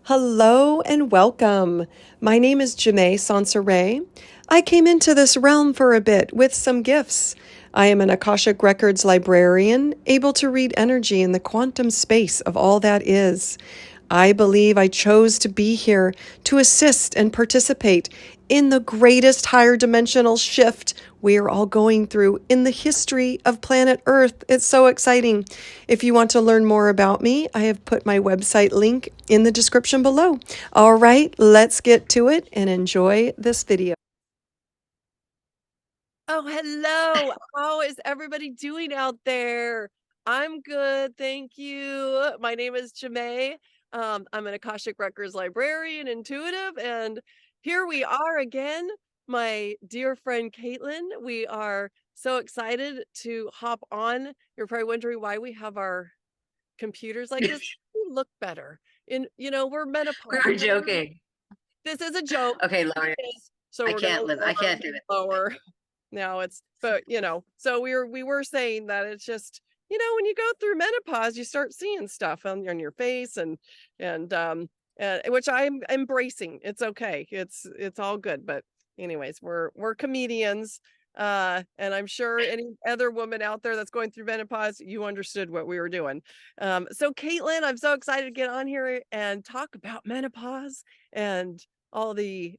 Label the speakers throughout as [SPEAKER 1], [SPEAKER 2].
[SPEAKER 1] Hello and welcome. My name is Janae Sansaray. I came into this realm for a bit with some gifts. I am an Akashic Records librarian, able to read energy in the quantum space of all that is. I believe I chose to be here to assist and participate in the greatest higher dimensional shift we are all going through in the history of planet Earth. It's so exciting. If you want to learn more about me, I have put my website link in the description below. All right, let's get to it and enjoy this video. Oh, hello. How is everybody doing out there? I'm good, thank you. My name is Jamae. I'm an Akashic Records librarian, intuitive, and here we are again, my dear friend Caitlin. We are so excited to hop on. You're probably wondering why we have our computers like this. We look better. We're
[SPEAKER 2] We
[SPEAKER 1] menopause.
[SPEAKER 2] were joking.
[SPEAKER 1] This is a joke.
[SPEAKER 2] Okay, lower.
[SPEAKER 1] So we're gonna
[SPEAKER 2] I
[SPEAKER 1] lower,
[SPEAKER 2] can't do it.
[SPEAKER 1] lower. Now it's, but so we were saying that it's just, when you go through menopause, you start seeing stuff on your face and which I'm embracing. It's okay. It's all good. But anyways, we're comedians. And I'm sure any other woman out there that's going through menopause, you understood what we were doing. So Caitlin, I'm so excited to get on here and talk about menopause and all the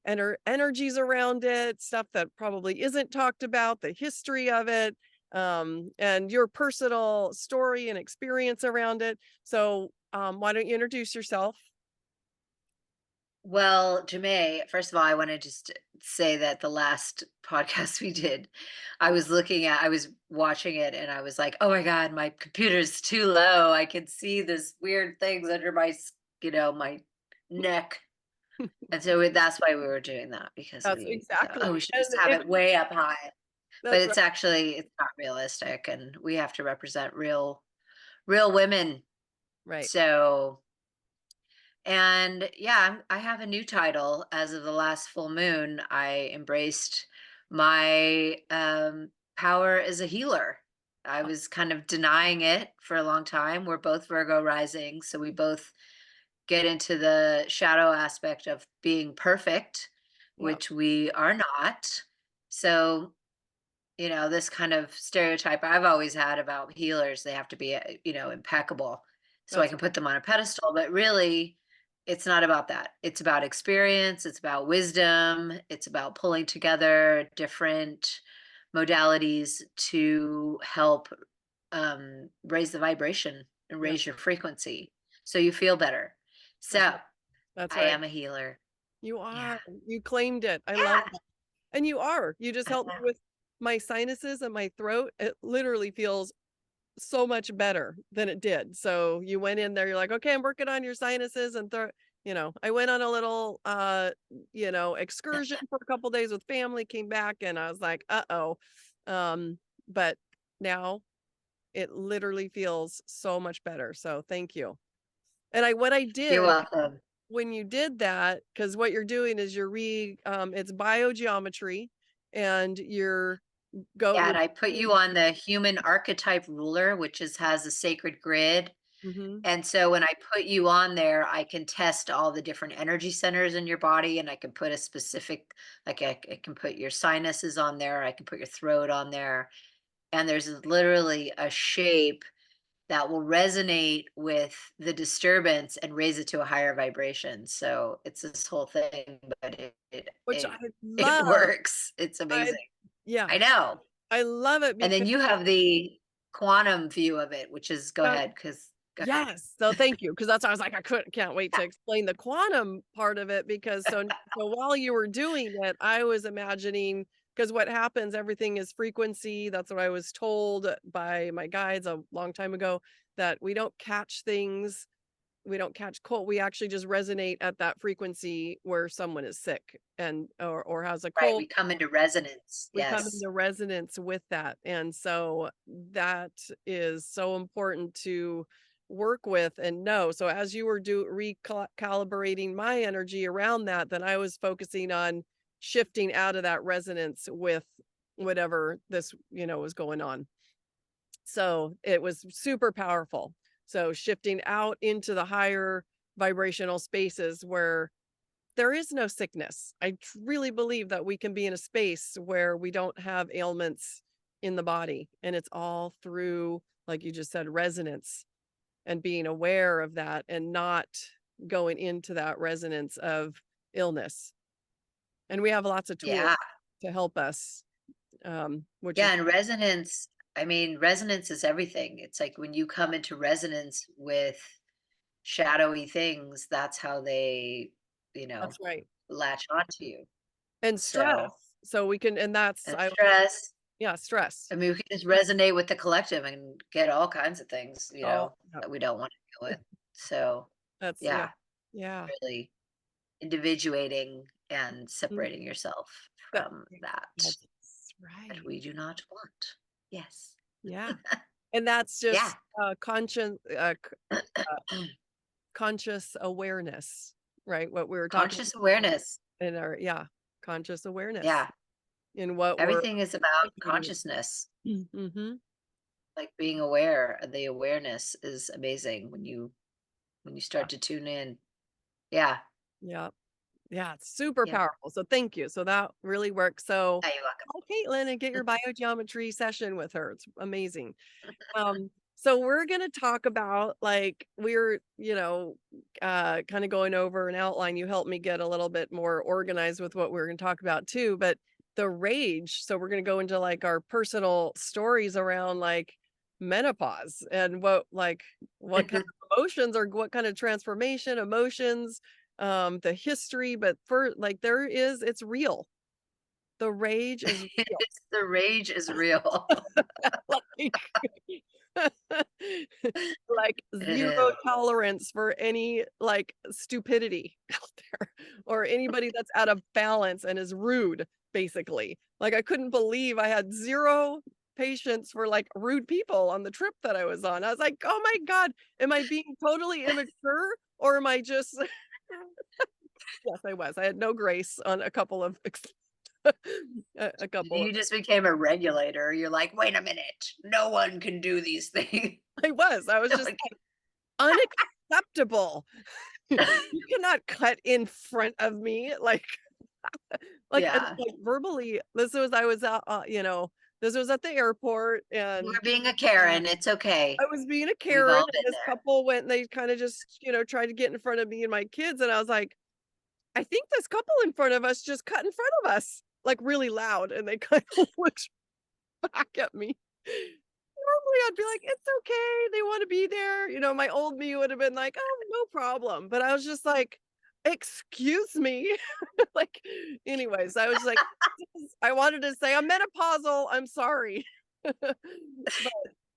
[SPEAKER 1] energies around it, stuff that probably isn't talked about, the history of it, and your personal story and experience around it. So, why don't you introduce yourself?
[SPEAKER 2] Well, Jamae, first of all, I want to just say that the last podcast we did, I was watching it and I was like, oh my God, my computer's too low. I can see this weird things under my neck. And so that's why we were doing that because
[SPEAKER 1] That's
[SPEAKER 2] we thought,
[SPEAKER 1] exactly,
[SPEAKER 2] oh, we should
[SPEAKER 1] and
[SPEAKER 2] just have
[SPEAKER 1] if
[SPEAKER 2] it way up high. But
[SPEAKER 1] that's right.
[SPEAKER 2] it's not realistic and we have to represent real women.
[SPEAKER 1] Right.
[SPEAKER 2] So And yeah, I have a new title as of the last full moon. I embraced my power as a healer. I was kind of denying it for a long time. We're both Virgo rising, so we both get into the shadow aspect of being perfect,
[SPEAKER 1] Yeah,
[SPEAKER 2] which we are not. So, this kind of stereotype I've always had about healers, they have to be, impeccable so I
[SPEAKER 1] that's
[SPEAKER 2] can put them on a pedestal. But really, it's not about that. It's about experience, it's about wisdom, it's about pulling together different modalities to help raise the vibration and
[SPEAKER 1] yeah,
[SPEAKER 2] raise your frequency so you feel better.
[SPEAKER 1] that's
[SPEAKER 2] So
[SPEAKER 1] right. That's
[SPEAKER 2] I
[SPEAKER 1] right.
[SPEAKER 2] am a healer.
[SPEAKER 1] You
[SPEAKER 2] Yeah.
[SPEAKER 1] are. You claimed it. I love
[SPEAKER 2] Yeah.
[SPEAKER 1] that. And you are. You just helped me with my sinuses and my throat. It literally feels so much better than it did. So you went in there, you're like, okay, I'm working on your sinuses and I went on a little excursion for a couple days with family, came back and I was like, uh-oh. But now it literally feels so much better. So thank you. And what I
[SPEAKER 2] You're
[SPEAKER 1] did
[SPEAKER 2] welcome.
[SPEAKER 1] when you did that, because what you're doing is it's biogeometry and
[SPEAKER 2] Yeah,
[SPEAKER 1] you're
[SPEAKER 2] and I put you on the human archetype ruler, which has a sacred grid.
[SPEAKER 1] Mhm.
[SPEAKER 2] And so when I put you on there, I can test all the different energy centers in your body, and I can put a specific, like I can put your sinuses on there, I can put your throat on there, and there's literally a shape that will resonate with the disturbance and raise it to a higher vibration. So it's this whole thing, but
[SPEAKER 1] Which I
[SPEAKER 2] it
[SPEAKER 1] love.
[SPEAKER 2] works. It's
[SPEAKER 1] I
[SPEAKER 2] amazing.
[SPEAKER 1] Yeah,
[SPEAKER 2] I know.
[SPEAKER 1] I love it
[SPEAKER 2] And
[SPEAKER 1] because
[SPEAKER 2] then you have the quantum view of it, which is go
[SPEAKER 1] uh,
[SPEAKER 2] ahead, because go ahead.
[SPEAKER 1] yes, so thank you, because that's why I was like, can't wait to explain the quantum part of it because so while you were doing it, I was imagining, because what happens, everything is frequency. That's what I was told by my guides a long time ago, that we don't catch things, we don't catch cold, we actually just resonate at that frequency where someone is sick or has a
[SPEAKER 2] Right,
[SPEAKER 1] cold.
[SPEAKER 2] we come into resonance.
[SPEAKER 1] We come
[SPEAKER 2] Yes.
[SPEAKER 1] into resonance with that. And so that is so important to work with and know. So as you were recalibrating my energy around that, then I was focusing on shifting out of that resonance with whatever this, was going on. So it was super powerful. So shifting out into the higher vibrational spaces where there is no sickness. I really believe that we can be in a space where we don't have ailments in the body, and it's all through, like you just said, resonance, and being aware of that and not going into that resonance of illness. And we have lots of tools
[SPEAKER 2] Yeah.
[SPEAKER 1] to help us, which is
[SPEAKER 2] Yeah, and resonance, I mean, resonance is everything. It's like when you come into resonance with shadowy things, that's how they, you know,
[SPEAKER 1] that's right.
[SPEAKER 2] latch onto you.
[SPEAKER 1] And stress.
[SPEAKER 2] So,
[SPEAKER 1] So we can, and that's,
[SPEAKER 2] and
[SPEAKER 1] I,
[SPEAKER 2] stress.
[SPEAKER 1] yeah, stress.
[SPEAKER 2] I mean, we can just resonate with the collective and get all kinds of things,
[SPEAKER 1] Oh, yeah,
[SPEAKER 2] that we don't want to deal with. So,
[SPEAKER 1] that's, yeah,
[SPEAKER 2] yeah,
[SPEAKER 1] yeah.
[SPEAKER 2] really individuating and
[SPEAKER 1] Mm,
[SPEAKER 2] separating yourself
[SPEAKER 1] that,
[SPEAKER 2] from that
[SPEAKER 1] that's
[SPEAKER 2] that
[SPEAKER 1] right.
[SPEAKER 2] we do not want. Yes.
[SPEAKER 1] Yeah. And that's
[SPEAKER 2] Yeah.
[SPEAKER 1] just conscious awareness, right? What we were talking
[SPEAKER 2] Conscious awareness.
[SPEAKER 1] in our, yeah, conscious awareness
[SPEAKER 2] Yeah.
[SPEAKER 1] in what we're
[SPEAKER 2] Everything is about
[SPEAKER 1] thinking.
[SPEAKER 2] consciousness.
[SPEAKER 1] Mm-hmm.
[SPEAKER 2] Like being aware, the awareness is amazing when you
[SPEAKER 1] Yeah.
[SPEAKER 2] start to tune in. Yeah.
[SPEAKER 1] Yeah. Yeah. It's super
[SPEAKER 2] Yeah.
[SPEAKER 1] powerful. So thank you. So that really works. So
[SPEAKER 2] Yeah, you're welcome.
[SPEAKER 1] call Caitlin and get your biogeometry session with her. It's amazing. So we're gonna talk about, like, we're, kind of going over an outline. You helped me get a little bit more organized with what we're gonna talk about too, but the rage. So we're gonna go into like our personal stories around like menopause and what kind of emotions or what kind of transformation, emotions, the history, but for like it's real. The rage is real.
[SPEAKER 2] It's the rage is real.
[SPEAKER 1] Like like
[SPEAKER 2] It
[SPEAKER 1] zero
[SPEAKER 2] is.
[SPEAKER 1] tolerance for any like stupidity out there or anybody that's out of balance and is rude, basically. Like I couldn't believe I had zero patience for like rude people on the trip that I was on. I was like, oh my God, am I being totally immature or am I just yes, I was. I had no grace on a couple of a couple of
[SPEAKER 2] You just became a regulator. You're like, "Wait a minute. No one can do these things."
[SPEAKER 1] I was
[SPEAKER 2] No
[SPEAKER 1] just
[SPEAKER 2] one
[SPEAKER 1] unacceptable. You cannot cut in front of me and
[SPEAKER 2] Yeah.
[SPEAKER 1] like verbally. This was I was out, this was at the airport
[SPEAKER 2] You
[SPEAKER 1] and
[SPEAKER 2] were being a Karen. It's okay.
[SPEAKER 1] I was being a
[SPEAKER 2] We've
[SPEAKER 1] Karen
[SPEAKER 2] all
[SPEAKER 1] and
[SPEAKER 2] been
[SPEAKER 1] this
[SPEAKER 2] there.
[SPEAKER 1] couple went and they kind of just, tried to get in front of me and my kids and I was like, I think this couple in front of us just cut in front of us like really loud and they kind of looked back at me. Normally, I'd be like, "It's okay, they wanna be there," my old me would have been like, "Oh, no problem," but I was just like, "Excuse me?" Like, anyways, I was like, I wanted to say, "I'm menopausal, I'm sorry."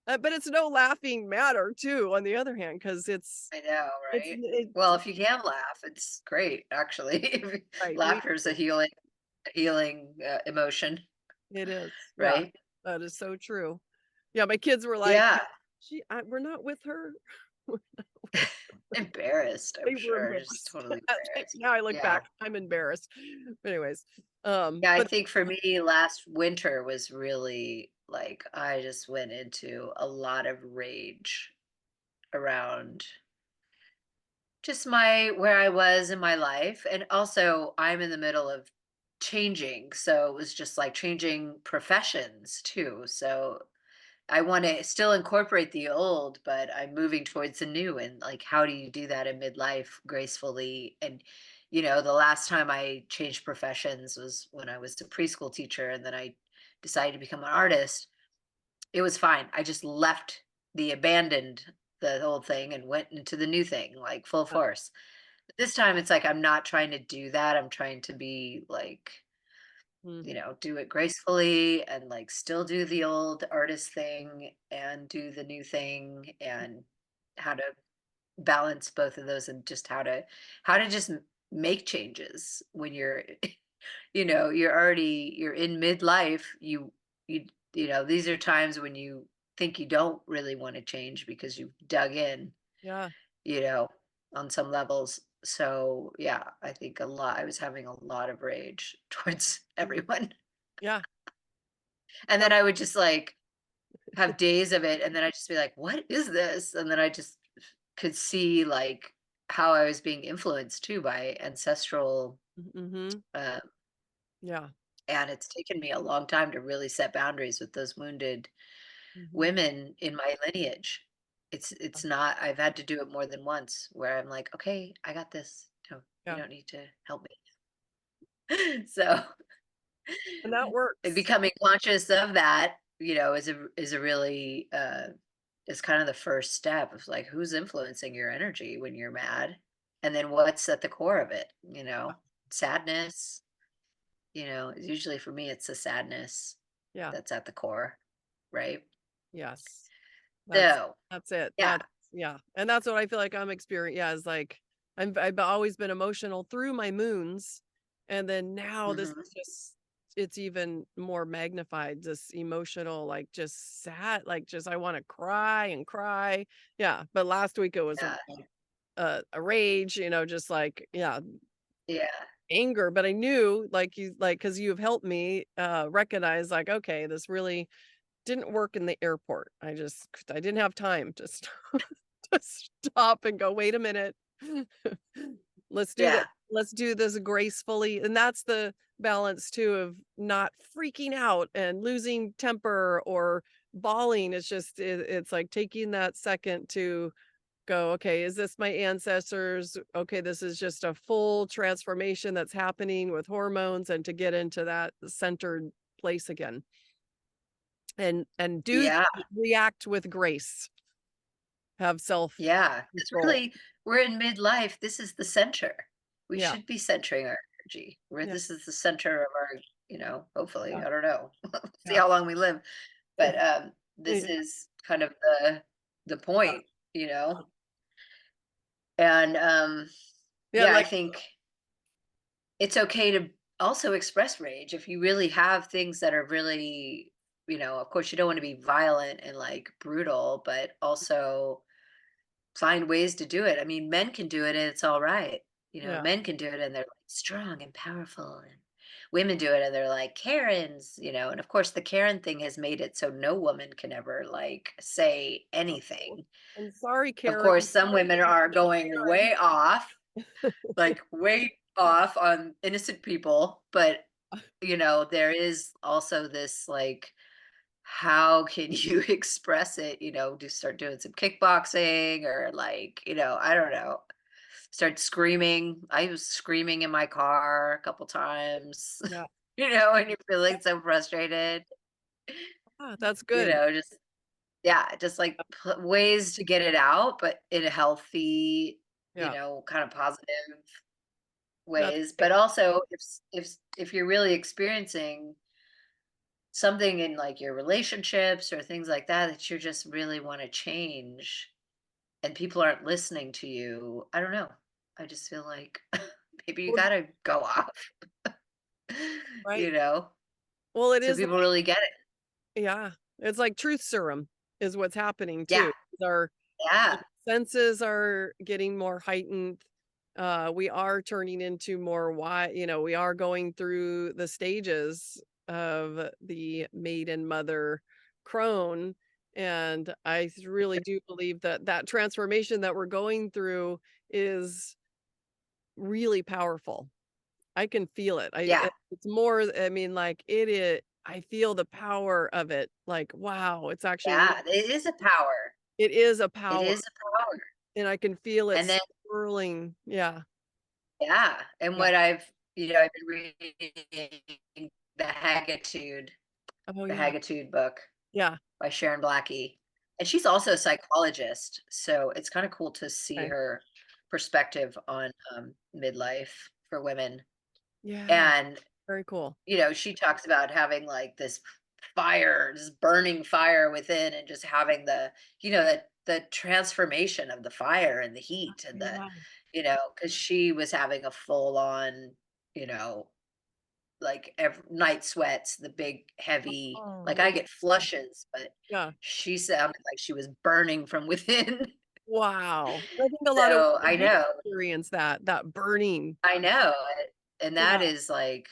[SPEAKER 1] But, but it's no laughing matter too, on the other hand, because
[SPEAKER 2] I know, right?
[SPEAKER 1] it's
[SPEAKER 2] Well, if you can laugh, it's great, actually.
[SPEAKER 1] right,
[SPEAKER 2] Laughter is a healing emotion,
[SPEAKER 1] it is, yeah,
[SPEAKER 2] right?
[SPEAKER 1] that is so true. Yeah, my kids were like,
[SPEAKER 2] Yeah.
[SPEAKER 1] we're not with her."
[SPEAKER 2] Embarrassed,
[SPEAKER 1] They
[SPEAKER 2] I'm
[SPEAKER 1] were
[SPEAKER 2] sure. Just
[SPEAKER 1] embarrassed.
[SPEAKER 2] totally embarrassed.
[SPEAKER 1] Now I look
[SPEAKER 2] Yeah.
[SPEAKER 1] back, I'm embarrassed. Anyways,
[SPEAKER 2] Yeah, I
[SPEAKER 1] but
[SPEAKER 2] think for me, last winter was really like I just went into a lot of rage around just my where I was in my life. And also, I'm in the middle of changing. So it was just like changing professions too. So I want to still incorporate the old, but I'm moving towards the new. And like, how do you do that in midlife gracefully? And, the last time I changed professions was when I was a preschool teacher, and then I decided to become an artist. It was fine. I just abandoned the old thing and went into the new thing, like full force. But this time it's like I'm not trying to do that. I'm trying to be like,
[SPEAKER 1] mm,
[SPEAKER 2] do it gracefully and like still do the old artist thing and do the new thing, and how to balance both of those, and just how to just make changes when you're you're in midlife. These are times when you think you don't really want to change because you've dug in,
[SPEAKER 1] yeah,
[SPEAKER 2] you know, on some levels. So yeah, I was having a lot of rage towards
[SPEAKER 1] mm,
[SPEAKER 2] everyone.
[SPEAKER 1] yeah,
[SPEAKER 2] And
[SPEAKER 1] yeah,
[SPEAKER 2] then I would just like have days of it, and then I'd just be like, "What is this?" And then I just could see like how I was being influenced too by ancestral,
[SPEAKER 1] Mhm.
[SPEAKER 2] uh,
[SPEAKER 1] Yeah.
[SPEAKER 2] and it's taken me a long time to really set boundaries with those wounded
[SPEAKER 1] Mhm.
[SPEAKER 2] women in my lineage. It's not, I've had to do it more than once where I'm like, "Okay, I got this. No, you
[SPEAKER 1] Yeah.
[SPEAKER 2] don't need to help me." So,
[SPEAKER 1] And that works.
[SPEAKER 2] becoming conscious of that, is a really, is kind of the first step of like, who's influencing your energy when you're mad? And then what's at the core of it, Sadness, usually for me, it's the sadness
[SPEAKER 1] Yeah.
[SPEAKER 2] that's at the core, right?
[SPEAKER 1] Yes. That's
[SPEAKER 2] So,
[SPEAKER 1] that's it.
[SPEAKER 2] yeah.
[SPEAKER 1] That's yeah. And that's what I feel like I'm experiencing. Yeah, is like I've always been emotional through my moons. And then now this
[SPEAKER 2] Mhm.
[SPEAKER 1] is just it's even more magnified, this emotional, like just sad, like just I want to cry and cry. Yeah. But last week it was
[SPEAKER 2] Yeah.
[SPEAKER 1] a rage, just like, yeah,
[SPEAKER 2] Yeah.
[SPEAKER 1] anger. But I knew like because you've helped me recognize like, okay, this really didn't work in the airport. I didn't have time to to stop and go, "Wait a minute. Let's do that.
[SPEAKER 2] Yeah.
[SPEAKER 1] Let's do this gracefully." And that's the balance too of not freaking out and losing temper or bawling. It's like taking that second to go, "Okay, is this my ancestors? Okay, this is just a full transformation that's happening with hormones," and to get into that centered place again. And do
[SPEAKER 2] Yeah.
[SPEAKER 1] react with grace, have
[SPEAKER 2] Yeah. Because
[SPEAKER 1] self-control.
[SPEAKER 2] really, we're in midlife. This is the center. We
[SPEAKER 1] Yeah,
[SPEAKER 2] should be centering our energy. Where
[SPEAKER 1] yeah,
[SPEAKER 2] this is the center of our, hopefully,
[SPEAKER 1] yeah,
[SPEAKER 2] I don't know. See
[SPEAKER 1] yeah.
[SPEAKER 2] how long we live. But this
[SPEAKER 1] Yeah,
[SPEAKER 2] is kind of the
[SPEAKER 1] yeah,
[SPEAKER 2] point, And
[SPEAKER 1] yeah,
[SPEAKER 2] yeah, I
[SPEAKER 1] like
[SPEAKER 2] think it's okay to also express rage if you really have things that are really, of course you don't want to be violent and like brutal, but also find ways to do it. I mean, men can do it and it's all right.
[SPEAKER 1] yeah,
[SPEAKER 2] Men can do it and they're like strong and powerful, and women do it and they're like Karens, and of course the Karen thing has made it so no woman can ever like say
[SPEAKER 1] no.
[SPEAKER 2] anything.
[SPEAKER 1] And sorry,
[SPEAKER 2] Of
[SPEAKER 1] Karen,
[SPEAKER 2] course, some women are going
[SPEAKER 1] Karen.
[SPEAKER 2] way off, like way off on innocent people, but there is also this like, how can you express it? Do start doing some kickboxing or like, I don't know, start screaming. I was screaming in my car a couple times,
[SPEAKER 1] Yeah,
[SPEAKER 2] and you're feeling so frustrated,
[SPEAKER 1] yeah, that's good.
[SPEAKER 2] just, yeah, just like ways to get it out, but in a healthy,
[SPEAKER 1] Yeah,
[SPEAKER 2] kind of positive
[SPEAKER 1] that's
[SPEAKER 2] ways.
[SPEAKER 1] great.
[SPEAKER 2] But also, if you're really experiencing something in like your relationships or things like that that you just really want to change and people aren't listening to you, I don't know. I just feel like maybe you
[SPEAKER 1] Well,
[SPEAKER 2] gotta go off, you
[SPEAKER 1] right.
[SPEAKER 2] know,
[SPEAKER 1] Well, it
[SPEAKER 2] so
[SPEAKER 1] is
[SPEAKER 2] people
[SPEAKER 1] like
[SPEAKER 2] really get it.
[SPEAKER 1] yeah, it's like truth serum is what's happening
[SPEAKER 2] Yeah.
[SPEAKER 1] too. Our
[SPEAKER 2] Yeah.
[SPEAKER 1] senses are getting more heightened. We are turning into more we are going through the stages of the maiden mother crone. And really do believe that that transformation that we're going through is really powerful. I can feel it.
[SPEAKER 2] Yeah.
[SPEAKER 1] It's more, I mean, like it is, I feel the power of it. Like, wow, it's actually,
[SPEAKER 2] Yeah. It is a power.
[SPEAKER 1] it is a
[SPEAKER 2] It
[SPEAKER 1] power
[SPEAKER 2] is a power.
[SPEAKER 1] and I can feel it
[SPEAKER 2] And then,
[SPEAKER 1] swirling. Yeah.
[SPEAKER 2] yeah. And
[SPEAKER 1] Yeah.
[SPEAKER 2] what I've been reading the Haggitude,
[SPEAKER 1] Oh,
[SPEAKER 2] the
[SPEAKER 1] yeah.
[SPEAKER 2] Haggitude book
[SPEAKER 1] Yeah.
[SPEAKER 2] by Sharon Blackie. And she's also a psychologist. So it's kind of cool to see
[SPEAKER 1] Okay.
[SPEAKER 2] her perspective on midlife for women.
[SPEAKER 1] Yeah.
[SPEAKER 2] And,
[SPEAKER 1] Very cool.
[SPEAKER 2] she talks about having like this fire, this burning fire within, and just having the transformation of the fire and the heat and
[SPEAKER 1] Yeah.
[SPEAKER 2] because she was having a full on, you know, like night sweats, the big heavy, like
[SPEAKER 1] Oh,
[SPEAKER 2] I get flushes, but
[SPEAKER 1] yeah.
[SPEAKER 2] she sounded like she was burning from within.
[SPEAKER 1] Wow. I think a lot of
[SPEAKER 2] So I
[SPEAKER 1] women do
[SPEAKER 2] know,
[SPEAKER 1] experience that burning.
[SPEAKER 2] I know. And that
[SPEAKER 1] Yeah.
[SPEAKER 2] is like,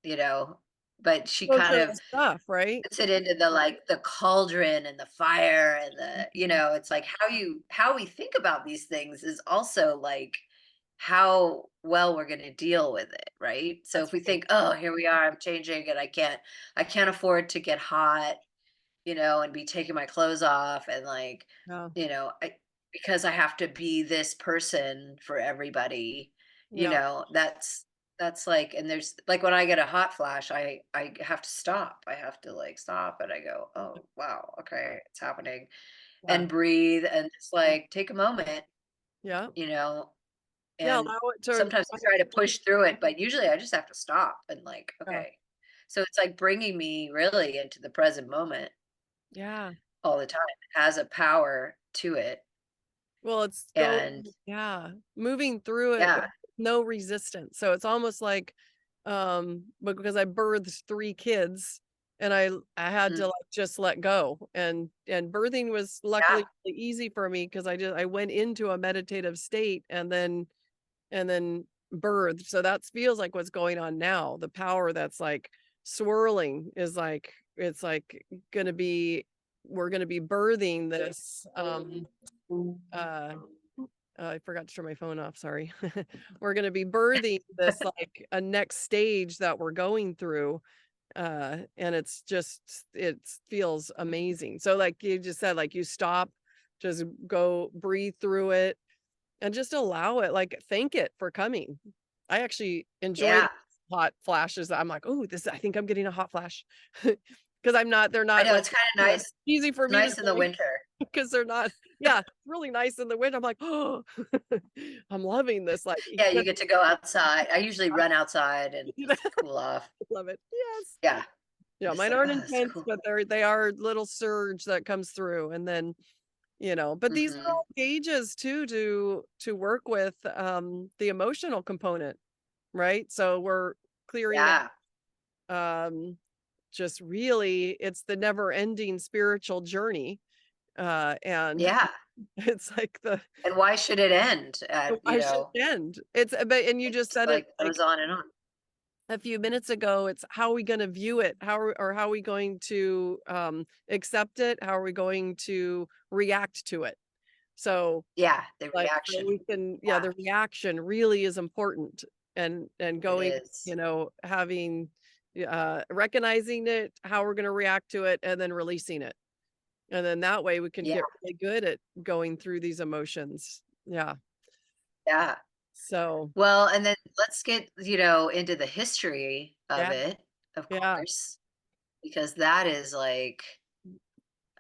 [SPEAKER 2] you know, but she
[SPEAKER 1] Go
[SPEAKER 2] kind
[SPEAKER 1] through
[SPEAKER 2] of
[SPEAKER 1] the stuff, right?
[SPEAKER 2] puts it into the, like, the cauldron and the fire and the, it's like how we think about these things is also like how well we're going to deal with it, right? So
[SPEAKER 1] That's
[SPEAKER 2] if we
[SPEAKER 1] right.
[SPEAKER 2] think, oh, here we are, I'm changing and I can't afford to get hot, and be taking my clothes off and like,
[SPEAKER 1] Yeah.
[SPEAKER 2] because I have to be this person for everybody,
[SPEAKER 1] Yeah.
[SPEAKER 2] that's like, and there's like when I get a hot flash, I have to stop. I have to like stop and I go, oh wow, okay, it's happening,
[SPEAKER 1] Yeah.
[SPEAKER 2] and breathe and just like take a moment,
[SPEAKER 1] Yeah.
[SPEAKER 2] you know,
[SPEAKER 1] Yeah.
[SPEAKER 2] and
[SPEAKER 1] Allow it to.
[SPEAKER 2] sometimes I try to push through it, but usually I just have to stop and like,
[SPEAKER 1] Yeah.
[SPEAKER 2] okay. So it's like bringing me really into the present moment
[SPEAKER 1] Yeah.
[SPEAKER 2] all the time. It has a power to it.
[SPEAKER 1] Well, it's
[SPEAKER 2] And
[SPEAKER 1] yeah, moving through it with
[SPEAKER 2] yeah.
[SPEAKER 1] no resistance. So it's almost like, but because I birthed 3 kids and I had
[SPEAKER 2] Mm,
[SPEAKER 1] to like just let go, and birthing was luckily
[SPEAKER 2] yeah.
[SPEAKER 1] really easy for me because I went into a meditative state and then birthed. So that feels like what's going on now. The power that's like swirling is like it's like gonna be we're gonna be birthing this uh I forgot to turn my phone off, sorry. We're gonna be birthing this like a next stage that we're going through. And it's just it feels amazing. So like you just said, like you stop, just go breathe through it and just allow it, like thank it for coming. I actually enjoy
[SPEAKER 2] Yeah.
[SPEAKER 1] hot flashes. I'm like, oh, this I think I'm getting a hot flash. Because they're
[SPEAKER 2] I
[SPEAKER 1] not
[SPEAKER 2] know
[SPEAKER 1] like,
[SPEAKER 2] it's kind of nice.
[SPEAKER 1] easy for
[SPEAKER 2] It's
[SPEAKER 1] me to
[SPEAKER 2] nice in the
[SPEAKER 1] say
[SPEAKER 2] winter.
[SPEAKER 1] because they're not, yeah, it's really nice in the winter. I'm like, oh, I'm loving this. Like,
[SPEAKER 2] Yeah, you
[SPEAKER 1] because
[SPEAKER 2] get to go outside. I usually run outside and
[SPEAKER 1] I
[SPEAKER 2] just cool off.
[SPEAKER 1] love it. Yes.
[SPEAKER 2] Yeah.
[SPEAKER 1] Yeah,
[SPEAKER 2] Just
[SPEAKER 1] mine
[SPEAKER 2] like,
[SPEAKER 1] aren't
[SPEAKER 2] oh, that's
[SPEAKER 1] intense,
[SPEAKER 2] cool.
[SPEAKER 1] but they are little surge that comes through, and then but these are
[SPEAKER 2] Hmm.
[SPEAKER 1] all gauges too to work with the emotional component, right? So we're clearing
[SPEAKER 2] Yeah.
[SPEAKER 1] out just really it's the never ending spiritual journey. And
[SPEAKER 2] Yeah.
[SPEAKER 1] it's like the
[SPEAKER 2] And why should it end at,
[SPEAKER 1] I should end. It's but and you
[SPEAKER 2] it
[SPEAKER 1] just
[SPEAKER 2] just
[SPEAKER 1] said it
[SPEAKER 2] like goes
[SPEAKER 1] like
[SPEAKER 2] on and on.
[SPEAKER 1] a few minutes ago. It's how are we going to view it? How are we going to accept it? How are we going to react to it? So
[SPEAKER 2] Yeah. The
[SPEAKER 1] like so
[SPEAKER 2] reaction.
[SPEAKER 1] we can yeah,
[SPEAKER 2] Yeah,
[SPEAKER 1] the reaction really is important and
[SPEAKER 2] it
[SPEAKER 1] going,
[SPEAKER 2] is.
[SPEAKER 1] having recognizing it, how we're going to react to it and then releasing it. And then that way we can
[SPEAKER 2] Yeah.
[SPEAKER 1] get really good at going through these emotions. Yeah.
[SPEAKER 2] Yeah.
[SPEAKER 1] So,
[SPEAKER 2] Well, and then let's get, into the history of
[SPEAKER 1] yeah.
[SPEAKER 2] it, of
[SPEAKER 1] Yeah.
[SPEAKER 2] course, because that is like,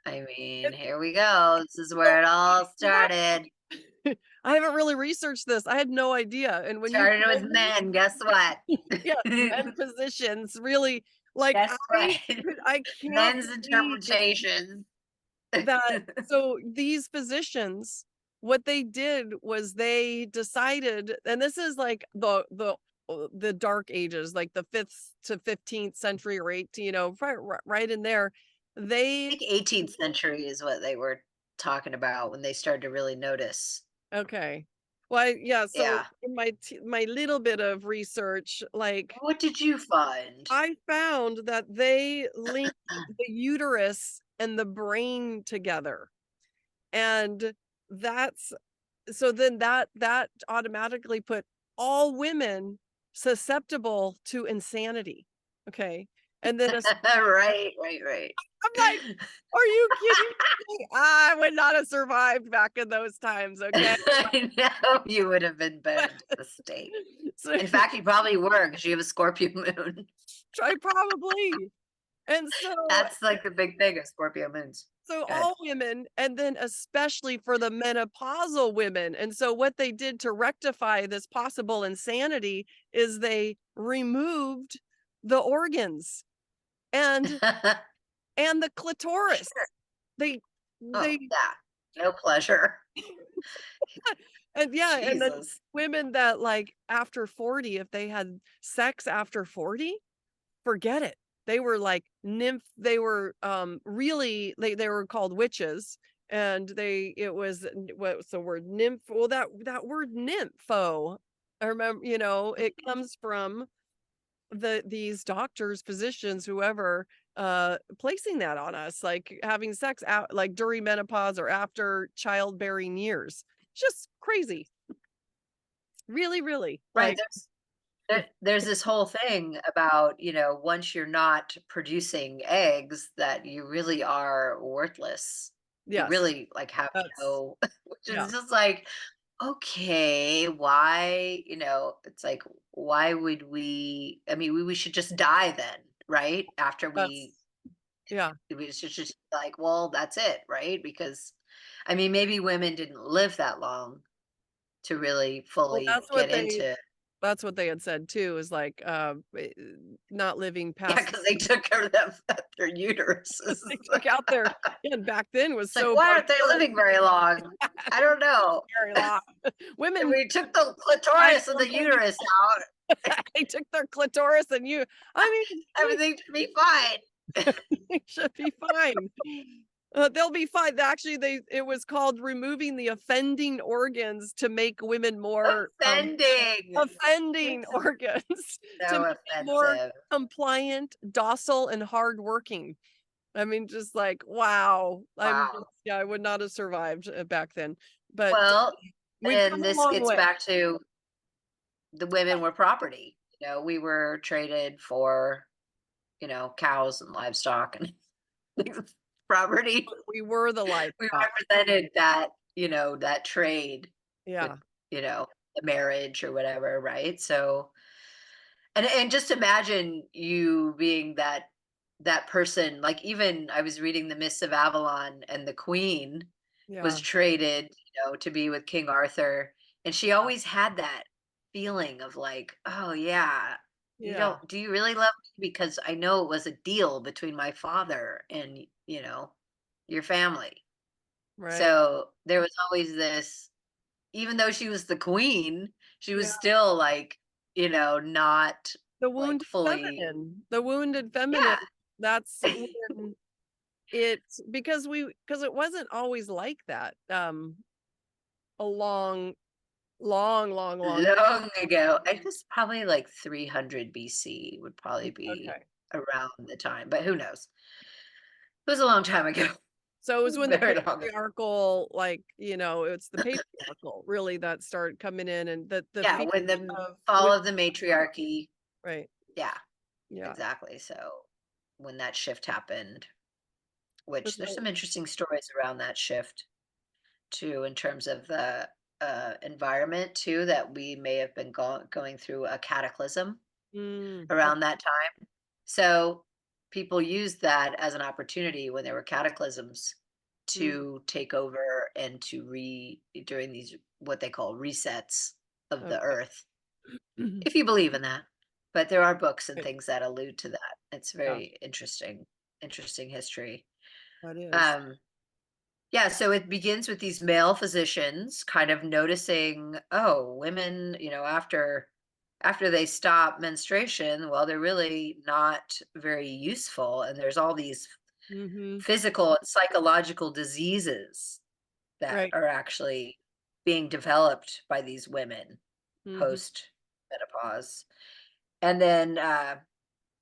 [SPEAKER 2] I mean, here we go. This is where it all started.
[SPEAKER 1] I haven't really researched this. I had no idea. And when you
[SPEAKER 2] Started with
[SPEAKER 1] told me,
[SPEAKER 2] men, guess what?
[SPEAKER 1] yeah, men positions really like
[SPEAKER 2] Guess what?
[SPEAKER 1] I can't
[SPEAKER 2] Men's
[SPEAKER 1] believe
[SPEAKER 2] interpretations.
[SPEAKER 1] that so these physicians, what they did was they decided, and this is like the dark ages, like the 5th to 15th century or 18, right in there.
[SPEAKER 2] I
[SPEAKER 1] They
[SPEAKER 2] think 18th century is what they were talking about when they started to really notice.
[SPEAKER 1] okay. Well, yeah, so
[SPEAKER 2] Yeah.
[SPEAKER 1] in my little bit of research, like
[SPEAKER 2] What did you find?
[SPEAKER 1] I found that they linked the uterus and the brain together. And that's so then that automatically put all women susceptible to insanity. Okay. And then
[SPEAKER 2] Right, right, right.
[SPEAKER 1] I'm like, are you kidding me? I would not have survived back in those times. Okay.
[SPEAKER 2] I know you would have been burned at the stake.
[SPEAKER 1] So
[SPEAKER 2] In fact, you probably were because you have a Scorpio moon.
[SPEAKER 1] I probably. And
[SPEAKER 2] That's like the big thing of Scorpio moons.
[SPEAKER 1] so
[SPEAKER 2] Good.
[SPEAKER 1] all women, and then especially for the menopausal women. And so what they did to rectify this possible insanity is they removed the organs and the clitoris.
[SPEAKER 2] Sure.
[SPEAKER 1] They
[SPEAKER 2] Oh,
[SPEAKER 1] they
[SPEAKER 2] yeah. No pleasure.
[SPEAKER 1] and yeah, and then
[SPEAKER 2] Jesus.
[SPEAKER 1] women that like after 40, if they had sex after 40, forget it. They were like they were really they were called witches, and it was what's the word, nymph, well that word nympho. I remember, it comes from these doctors, physicians, whoever, placing that on us, like having sex out like during menopause or after childbearing years. Just crazy. Really, really.
[SPEAKER 2] Right.
[SPEAKER 1] Like,
[SPEAKER 2] There's this whole thing about, once you're not producing eggs, that you really are worthless. You
[SPEAKER 1] yes,
[SPEAKER 2] really like have
[SPEAKER 1] that's
[SPEAKER 2] no, which
[SPEAKER 1] yeah.
[SPEAKER 2] is just like, okay, why, it's like, why would we, I mean, we should just die then, right? After
[SPEAKER 1] That's yeah.
[SPEAKER 2] we should just like, well, that's it, right? Because, I mean, maybe women didn't live that long to really
[SPEAKER 1] Well,
[SPEAKER 2] fully get into.
[SPEAKER 1] that's what they had said too, is like, not living
[SPEAKER 2] Yeah,
[SPEAKER 1] past
[SPEAKER 2] because they took care of them at their uteruses.
[SPEAKER 1] they took out their and back then was
[SPEAKER 2] It's like,
[SPEAKER 1] so
[SPEAKER 2] why aren't they living very long? I don't know.
[SPEAKER 1] very long.
[SPEAKER 2] And
[SPEAKER 1] Women
[SPEAKER 2] we took the
[SPEAKER 1] I
[SPEAKER 2] clitoris and
[SPEAKER 1] were
[SPEAKER 2] the
[SPEAKER 1] living
[SPEAKER 2] uterus out,
[SPEAKER 1] they took their clitoris and you I mean,
[SPEAKER 2] everything should be fine.
[SPEAKER 1] they should be fine. They'll be fine. Actually, it was called removing the offending organs to make women more,
[SPEAKER 2] Offending.
[SPEAKER 1] offending
[SPEAKER 2] It's
[SPEAKER 1] organs to
[SPEAKER 2] so
[SPEAKER 1] make them more
[SPEAKER 2] offensive.
[SPEAKER 1] compliant, docile, and hardworking. I mean, just like, wow.
[SPEAKER 2] Wow.
[SPEAKER 1] Yeah, I would not have survived back then, but
[SPEAKER 2] Well,
[SPEAKER 1] we've come
[SPEAKER 2] and
[SPEAKER 1] a
[SPEAKER 2] this
[SPEAKER 1] long
[SPEAKER 2] gets
[SPEAKER 1] way.
[SPEAKER 2] back to the women were property. We were traded for, cows and livestock and property.
[SPEAKER 1] We were the
[SPEAKER 2] We
[SPEAKER 1] livestock.
[SPEAKER 2] represented that trade with,
[SPEAKER 1] Yeah.
[SPEAKER 2] the marriage or whatever, right? So, and just imagine you being that person. Like, even I was reading the Mists of Avalon, and the queen was
[SPEAKER 1] Yeah.
[SPEAKER 2] traded, to be with King Arthur, and she always had that feeling of like, oh yeah,
[SPEAKER 1] Yeah.
[SPEAKER 2] do you really love me? Because I know it was a deal between my father and your family.
[SPEAKER 1] Right.
[SPEAKER 2] So there was always this, even though she was the queen, she
[SPEAKER 1] Yeah.
[SPEAKER 2] was still like, not
[SPEAKER 1] The
[SPEAKER 2] like
[SPEAKER 1] wounded
[SPEAKER 2] fully.
[SPEAKER 1] feminine. The wounded feminine.
[SPEAKER 2] Yeah.
[SPEAKER 1] That's when it's because it wasn't always like that. A long, long, long, long
[SPEAKER 2] Long ago. I guess probably like 300 BC would probably be
[SPEAKER 1] okay.
[SPEAKER 2] around the time, but who knows? It was a long time ago.
[SPEAKER 1] So it was when the
[SPEAKER 2] Very long ago.
[SPEAKER 1] patriarchal, like, it's the patriarchal really that started coming in and the
[SPEAKER 2] Yeah,
[SPEAKER 1] fear
[SPEAKER 2] when the
[SPEAKER 1] of
[SPEAKER 2] fall
[SPEAKER 1] women,
[SPEAKER 2] of the matriarchy.
[SPEAKER 1] right.
[SPEAKER 2] Yeah,
[SPEAKER 1] Yeah.
[SPEAKER 2] exactly. So when that shift happened,
[SPEAKER 1] But
[SPEAKER 2] which there's some interesting stories around that shift too, in terms of the environment too, that we may have been going through a cataclysm
[SPEAKER 1] oh,
[SPEAKER 2] around that time. So people used that as an opportunity when there were cataclysms
[SPEAKER 1] mm,
[SPEAKER 2] to take over and to during these what they call resets of the
[SPEAKER 1] okay.
[SPEAKER 2] earth, if you believe in that. But there are books and
[SPEAKER 1] Right.
[SPEAKER 2] things that allude to that. It's
[SPEAKER 1] Yeah,
[SPEAKER 2] very interesting history.
[SPEAKER 1] that is.
[SPEAKER 2] Um, yeah, so it begins with these male physicians kind of noticing, oh, women, after they stop menstruation, well, they're really not very useful. And there's all these
[SPEAKER 1] Mhm.
[SPEAKER 2] physical and psychological diseases that
[SPEAKER 1] Right.
[SPEAKER 2] are actually being developed by these women
[SPEAKER 1] Mhm.
[SPEAKER 2] post menopause. And then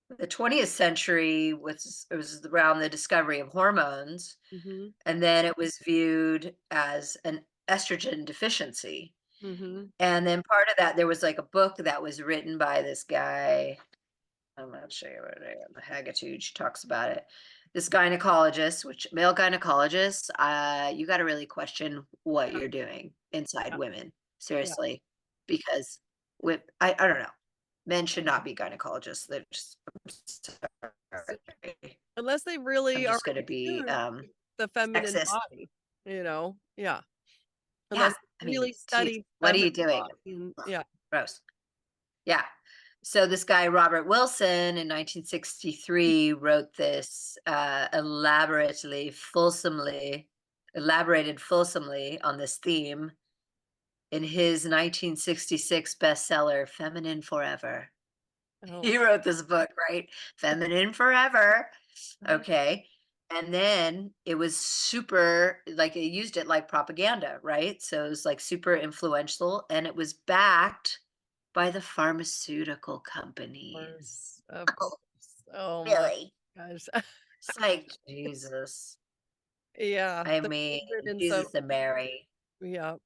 [SPEAKER 2] the 20th century was around the discovery of hormones,
[SPEAKER 1] Mhm.
[SPEAKER 2] and then it was viewed as an estrogen deficiency.
[SPEAKER 1] Mhm.
[SPEAKER 2] And then part of that, there was like a book that was written by this guy. I'm not sure what I am. Hagatude talks about it. This gynecologist, which male gynecologist, you got to really question what
[SPEAKER 1] Yeah,
[SPEAKER 2] you're doing inside
[SPEAKER 1] yeah,
[SPEAKER 2] women,
[SPEAKER 1] yeah.
[SPEAKER 2] seriously, because I don't know, men should not be gynecologists. They're just,
[SPEAKER 1] So
[SPEAKER 2] sorry.
[SPEAKER 1] unless they
[SPEAKER 2] I'm
[SPEAKER 1] really are
[SPEAKER 2] just going to be
[SPEAKER 1] into the feminine
[SPEAKER 2] sexist.
[SPEAKER 1] body, yeah.
[SPEAKER 2] Yeah,
[SPEAKER 1] Unless
[SPEAKER 2] I
[SPEAKER 1] they
[SPEAKER 2] mean,
[SPEAKER 1] really
[SPEAKER 2] geez,
[SPEAKER 1] study
[SPEAKER 2] what are
[SPEAKER 1] feminine
[SPEAKER 2] you doing?
[SPEAKER 1] body and
[SPEAKER 2] Ugh,
[SPEAKER 1] yeah.
[SPEAKER 2] gross. Yeah. So this guy Robert Wilson in 1963 wrote this elaborated fulsomely on this theme in his 1966 bestseller Feminine Forever.
[SPEAKER 1] Oh.
[SPEAKER 2] He wrote this book, right? Feminine Forever.
[SPEAKER 1] Mhm.
[SPEAKER 2] Okay. And then it was super, like, they used it like propaganda, right? So it was like super influential, and it was backed by the pharmaceutical
[SPEAKER 1] course,
[SPEAKER 2] companies.
[SPEAKER 1] of
[SPEAKER 2] Oh,
[SPEAKER 1] course. Oh my
[SPEAKER 2] really?
[SPEAKER 1] gosh.
[SPEAKER 2] It's like, Jesus.
[SPEAKER 1] Yeah,
[SPEAKER 2] I
[SPEAKER 1] the
[SPEAKER 2] mean,
[SPEAKER 1] favorite in some
[SPEAKER 2] Jesus and Mary.
[SPEAKER 1] yeah.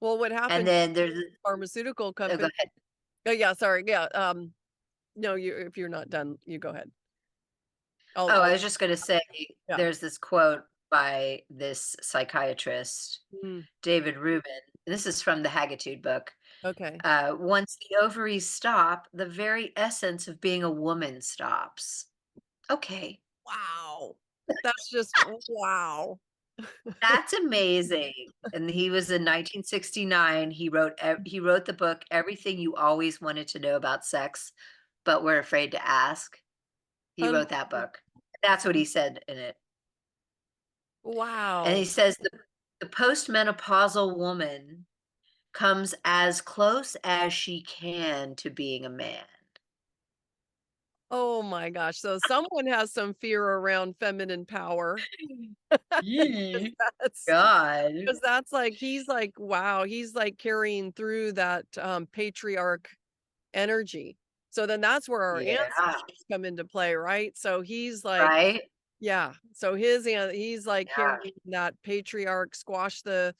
[SPEAKER 1] Well, what
[SPEAKER 2] And
[SPEAKER 1] happened
[SPEAKER 2] then there's
[SPEAKER 1] pharmaceutical
[SPEAKER 2] oh, go
[SPEAKER 1] company
[SPEAKER 2] ahead.
[SPEAKER 1] oh, yeah, sorry, yeah, no, you if you're not done, you go ahead.
[SPEAKER 2] Oh, I
[SPEAKER 1] I'll
[SPEAKER 2] was just gonna say,
[SPEAKER 1] yeah,
[SPEAKER 2] there's this quote by this psychiatrist,
[SPEAKER 1] mm,
[SPEAKER 2] David Rubin. This is from the Haggitude book.
[SPEAKER 1] okay.
[SPEAKER 2] Once the ovaries stop, the very essence of being a woman stops. Okay.
[SPEAKER 1] Wow. That's just wow.
[SPEAKER 2] That's amazing. And he was in 1969. He wrote the book Everything You Always Wanted to Know About Sex, but Were Afraid to Ask. He wrote that
[SPEAKER 1] Unbelievable.
[SPEAKER 2] book. That's what he said in it. And he
[SPEAKER 1] Wow.
[SPEAKER 2] says the postmenopausal woman comes as close as she can to being a man.
[SPEAKER 1] Oh my gosh, so someone has some fear around feminine power.
[SPEAKER 2] Yee.
[SPEAKER 1] That's
[SPEAKER 2] God.
[SPEAKER 1] 'cause that's like he's like, wow, he's like carrying through that, patriarch energy. So then that's where our
[SPEAKER 2] Yeah.
[SPEAKER 1] ancestors come into play, right? So he's like
[SPEAKER 2] Right?
[SPEAKER 1] yeah, so he's like
[SPEAKER 2] Yeah.
[SPEAKER 1] carrying that patriarch, squash the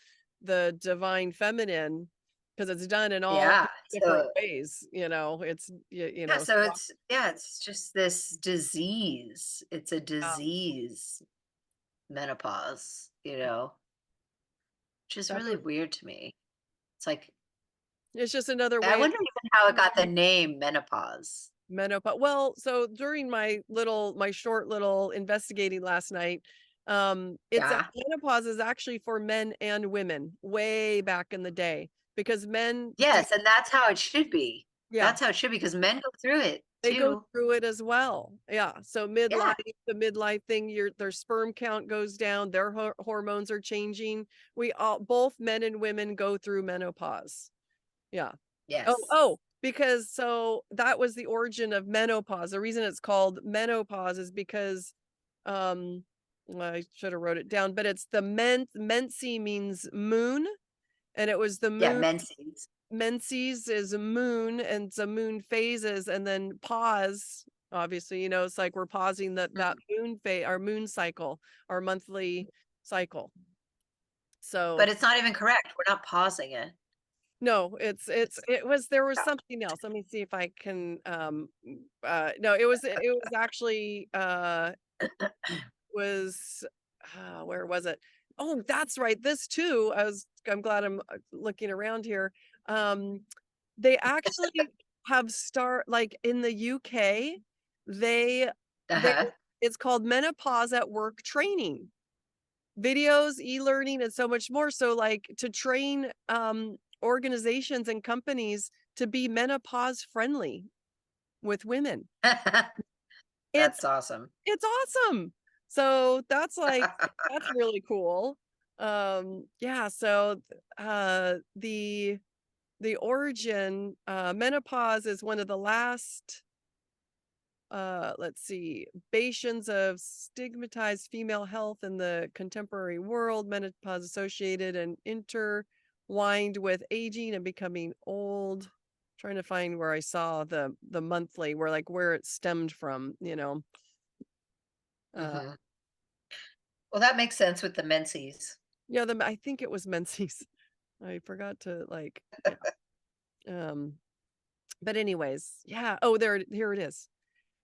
[SPEAKER 1] divine feminine because it's done in all
[SPEAKER 2] Yeah.
[SPEAKER 1] different
[SPEAKER 2] So
[SPEAKER 1] ways, it's,
[SPEAKER 2] yeah, so it's just this disease. It's a
[SPEAKER 1] yeah,
[SPEAKER 2] disease, menopause, which is
[SPEAKER 1] that's
[SPEAKER 2] really weird to me. It's like,
[SPEAKER 1] it's just another
[SPEAKER 2] I
[SPEAKER 1] way
[SPEAKER 2] wonder even how it got the name menopause.
[SPEAKER 1] menopause. Well, so during my short little investigating last night,
[SPEAKER 2] Yeah.
[SPEAKER 1] menopause is actually for men and women way back in the day because men do
[SPEAKER 2] Yes, and that's how it should be.
[SPEAKER 1] yeah,
[SPEAKER 2] That's how it should be because men go through it
[SPEAKER 1] they go
[SPEAKER 2] too.
[SPEAKER 1] through it as well. Yeah, so
[SPEAKER 2] Yeah.
[SPEAKER 1] the midlife thing, their sperm count goes down, their hormones are changing. We all both men and women go through menopause. Yeah.
[SPEAKER 2] Yes.
[SPEAKER 1] Because so that was the origin of menopause. The reason it's called menopause is because well, I should have wrote it down, but it's the mense means moon, and it was the
[SPEAKER 2] Yeah,
[SPEAKER 1] moon
[SPEAKER 2] menses.
[SPEAKER 1] menses is a moon and it's a moon phases and then pause. Obviously, it's like we're pausing that
[SPEAKER 2] Mhm.
[SPEAKER 1] moon phase, our moon cycle, our monthly cycle. So
[SPEAKER 2] But it's not even correct. We're not pausing it.
[SPEAKER 1] no,
[SPEAKER 2] It's
[SPEAKER 1] it was there was
[SPEAKER 2] yeah.
[SPEAKER 1] something else. Let me see if I can no, it was actually was where was it? Oh, that's right. This too. I'm glad I'm looking around here. Um they actually have like in the UK, they they
[SPEAKER 2] Uh-huh.
[SPEAKER 1] it's called menopause at work training videos, e-learning, and so much more. So like to train organizations and companies to be menopause friendly with women. It's
[SPEAKER 2] That's awesome.
[SPEAKER 1] it's awesome. So that's like that's really cool. Yeah, so the origin menopause is one of the last let's see, bastions of stigmatized female health in the contemporary world, menopause associated and intertwined with aging and becoming old. Trying to find where I saw the monthly, where it stemmed from. Uh,
[SPEAKER 2] Mhm. Well, that makes sense with the menses.
[SPEAKER 1] yeah, I think it was Menses. I forgot to yeah. Um, but anyways, yeah. Oh, here it is.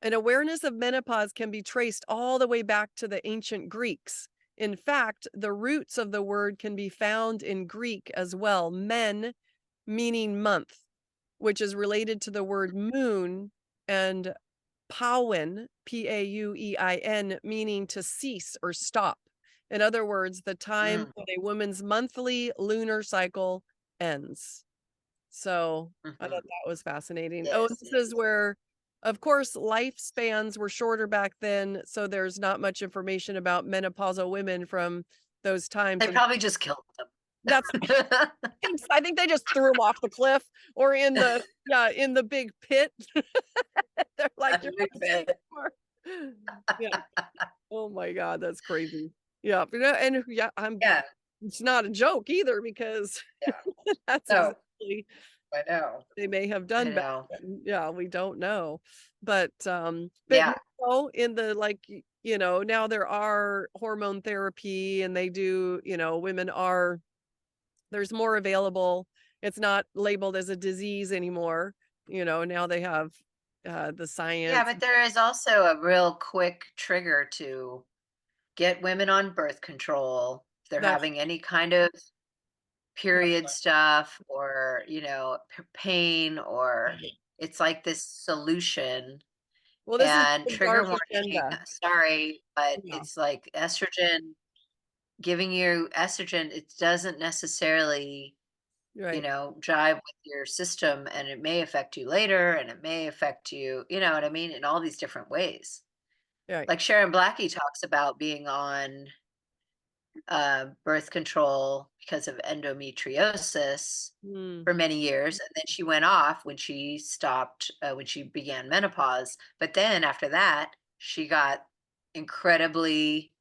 [SPEAKER 1] An awareness of menopause can be traced all the way back to the ancient Greeks. In fact, the roots of the word can be found in Greek as well, men meaning month, which is related to the word moon, and Pauin, Pauein, meaning to cease or stop. In other words, the time
[SPEAKER 2] Mm,
[SPEAKER 1] when a woman's monthly lunar cycle ends. So I
[SPEAKER 2] mhm.
[SPEAKER 1] thought that was fascinating. Oh,
[SPEAKER 2] Yes,
[SPEAKER 1] this is
[SPEAKER 2] yes.
[SPEAKER 1] where, of course, lifespans were shorter back then, so there's not much information about menopausal women from those times,
[SPEAKER 2] They
[SPEAKER 1] and
[SPEAKER 2] probably just killed
[SPEAKER 1] that's
[SPEAKER 2] them.
[SPEAKER 1] I think they just threw them off the cliff or in the big pit. They're like,
[SPEAKER 2] That's a
[SPEAKER 1] "You're
[SPEAKER 2] big
[SPEAKER 1] not gonna
[SPEAKER 2] fit.
[SPEAKER 1] anymore." Yeah. Oh my god, that's crazy. Yeah, and yeah,
[SPEAKER 2] Yeah,
[SPEAKER 1] it's not a joke either because
[SPEAKER 2] yeah.
[SPEAKER 1] that's
[SPEAKER 2] So,
[SPEAKER 1] exactly.
[SPEAKER 2] I know.
[SPEAKER 1] they may have
[SPEAKER 2] I
[SPEAKER 1] done back
[SPEAKER 2] know.
[SPEAKER 1] then. Yeah, we don't know. But
[SPEAKER 2] Yeah.
[SPEAKER 1] now in the like, now there are hormone therapy and they do, women are there's more available. It's not labeled as a disease anymore. Now they have the
[SPEAKER 2] Yeah,
[SPEAKER 1] science.
[SPEAKER 2] but there is also a real quick trigger to get women on birth control. If they're
[SPEAKER 1] That's
[SPEAKER 2] having any kind of
[SPEAKER 1] that's
[SPEAKER 2] period stuff or, pain, or
[SPEAKER 1] right.
[SPEAKER 2] it's like this solution.
[SPEAKER 1] Well, this is
[SPEAKER 2] And
[SPEAKER 1] the
[SPEAKER 2] trigger
[SPEAKER 1] dark
[SPEAKER 2] warning,
[SPEAKER 1] agenda.
[SPEAKER 2] sorry, but
[SPEAKER 1] Yeah,
[SPEAKER 2] it's like estrogen, giving you estrogen, it doesn't necessarily,
[SPEAKER 1] right.
[SPEAKER 2] jive with your system, and it may affect you later, and it may affect you, you know what I mean, in all these different ways.
[SPEAKER 1] Right.
[SPEAKER 2] Like Sharon Blackie talks about being on birth control because of endometriosis
[SPEAKER 1] Mm,
[SPEAKER 2] for many years, and then she went off when she stopped, when she began menopause. But then after that, she got incredibly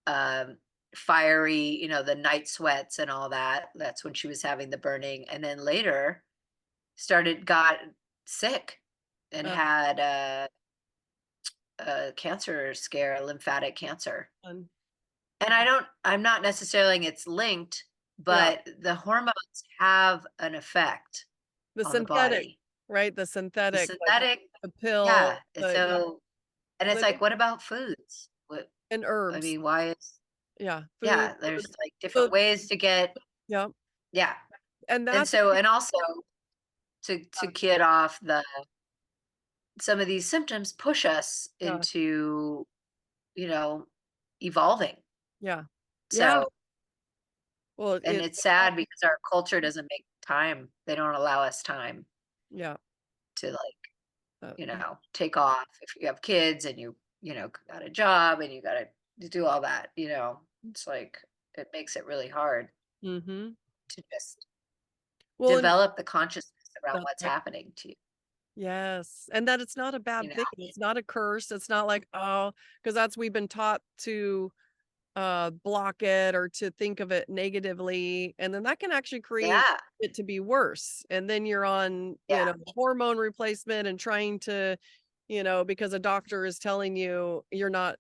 [SPEAKER 2] um, fiery, the night sweats and all that. That's when she was having the burning, and then later got sick and
[SPEAKER 1] uh,
[SPEAKER 2] had a cancer scare, lymphatic cancer.
[SPEAKER 1] fun.
[SPEAKER 2] And I'm not necessarily it's linked,
[SPEAKER 1] Yeah,
[SPEAKER 2] but the hormones have an effect
[SPEAKER 1] the
[SPEAKER 2] on the
[SPEAKER 1] synthetic,
[SPEAKER 2] body.
[SPEAKER 1] right? The
[SPEAKER 2] The
[SPEAKER 1] synthetic, like
[SPEAKER 2] synthetic,
[SPEAKER 1] the pill,
[SPEAKER 2] yeah. And
[SPEAKER 1] yeah,
[SPEAKER 2] so, and it's
[SPEAKER 1] but
[SPEAKER 2] like, what about foods? What,
[SPEAKER 1] and
[SPEAKER 2] I
[SPEAKER 1] herbs.
[SPEAKER 2] mean, why is,
[SPEAKER 1] Yeah, food,
[SPEAKER 2] yeah, there's like different
[SPEAKER 1] the
[SPEAKER 2] ways to get,
[SPEAKER 1] yeah,
[SPEAKER 2] yeah.
[SPEAKER 1] and
[SPEAKER 2] And
[SPEAKER 1] that's
[SPEAKER 2] so, and also to get off some of these symptoms push us
[SPEAKER 1] yeah,
[SPEAKER 2] into, you know, evolving.
[SPEAKER 1] yeah, yeah.
[SPEAKER 2] So,
[SPEAKER 1] Well,
[SPEAKER 2] and
[SPEAKER 1] it
[SPEAKER 2] it's sad because our culture doesn't make time. They don't allow us time
[SPEAKER 1] yeah,
[SPEAKER 2] to like,
[SPEAKER 1] uh,
[SPEAKER 2] take off if you have kids and got a job and you got to do all that, it's like it makes it really hard
[SPEAKER 1] mhm.
[SPEAKER 2] to just
[SPEAKER 1] Well, and
[SPEAKER 2] develop the consciousness around
[SPEAKER 1] that's
[SPEAKER 2] what's
[SPEAKER 1] right.
[SPEAKER 2] happening to you,
[SPEAKER 1] Yes, and that it's not a
[SPEAKER 2] you
[SPEAKER 1] bad
[SPEAKER 2] know.
[SPEAKER 1] thing. It's not a curse. It's not like, oh, because that's we've been taught to block it or to think of it negatively, and then that can actually create
[SPEAKER 2] Yeah.
[SPEAKER 1] it to be worse. And then you're on,
[SPEAKER 2] Yeah.
[SPEAKER 1] hormone replacement and trying to, because a doctor is telling you you're not,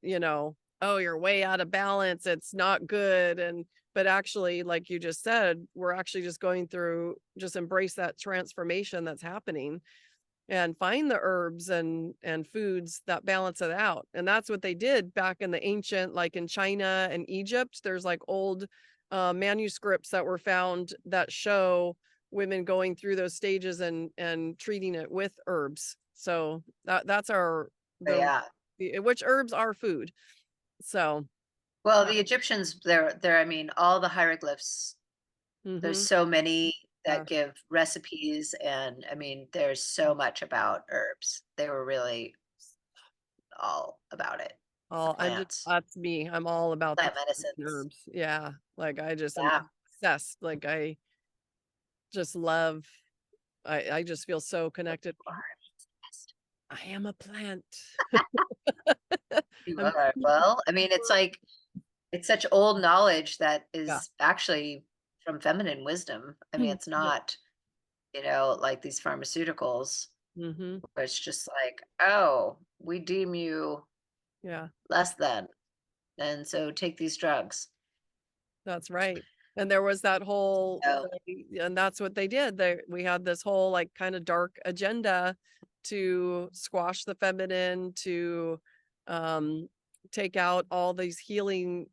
[SPEAKER 1] oh, you're way out of balance. It's not good. But actually, like you just said, we're actually just going through, just embrace that transformation that's happening and find the herbs and foods that balance it out. And that's what they did back in the ancient, like in China and Egypt. There's like old manuscripts that were found that show women going through those stages and treating it with herbs. So that's our
[SPEAKER 2] Yeah.
[SPEAKER 1] which herbs are food. So
[SPEAKER 2] Well, the Egyptians, I mean, all the hieroglyphs, there's
[SPEAKER 1] mhm,
[SPEAKER 2] so many
[SPEAKER 1] yeah.
[SPEAKER 2] that give recipes, and I mean, there's so much about herbs. They were really all about it. The
[SPEAKER 1] All I'm just
[SPEAKER 2] plants,
[SPEAKER 1] that's me. I'm all about the
[SPEAKER 2] plant
[SPEAKER 1] plants and
[SPEAKER 2] medicines.
[SPEAKER 1] herbs. Yeah. Like I just am
[SPEAKER 2] Yeah.
[SPEAKER 1] obsessed. Like I just love I just feel so
[SPEAKER 2] But
[SPEAKER 1] connected.
[SPEAKER 2] you are best.
[SPEAKER 1] I am a plant.
[SPEAKER 2] You
[SPEAKER 1] I'm
[SPEAKER 2] are. Well, I mean, it's like it's such old knowledge that
[SPEAKER 1] yeah.
[SPEAKER 2] is actually from feminine wisdom. I mean, it's
[SPEAKER 1] Yeah.
[SPEAKER 2] not, like these pharmaceuticals
[SPEAKER 1] Mhm.
[SPEAKER 2] where it's just like, oh, we deem you
[SPEAKER 1] Yeah,
[SPEAKER 2] less than, and so take these drugs.
[SPEAKER 1] that's right. And there was that whole
[SPEAKER 2] So,
[SPEAKER 1] and that's what they did. We had this whole like kind of dark agenda to squash the feminine, to um take out all these healing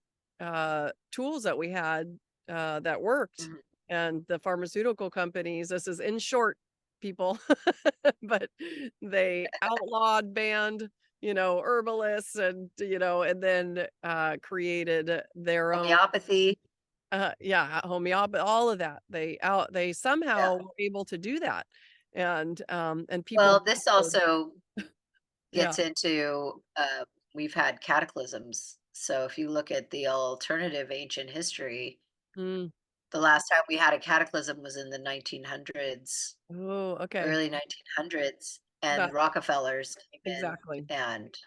[SPEAKER 1] tools that we had that worked.
[SPEAKER 2] mhm.
[SPEAKER 1] And the pharmaceutical companies, this is in short, people, but they outlawed, banned, herbalists and then created their own
[SPEAKER 2] Homeopathy.
[SPEAKER 1] yeah, homeopathy, all of that. They
[SPEAKER 2] Yeah.
[SPEAKER 1] somehow were able to do that. And people
[SPEAKER 2] Well, this
[SPEAKER 1] followed.
[SPEAKER 2] also
[SPEAKER 1] Yeah.
[SPEAKER 2] gets into, we've had cataclysms. So if you look at the alternative ancient history,
[SPEAKER 1] Mm.
[SPEAKER 2] the last time we had a cataclysm was in the 1900s,
[SPEAKER 1] Oh, okay.
[SPEAKER 2] early 1900s,
[SPEAKER 1] That
[SPEAKER 2] and Rockefellers came in,
[SPEAKER 1] exactly.
[SPEAKER 2] and,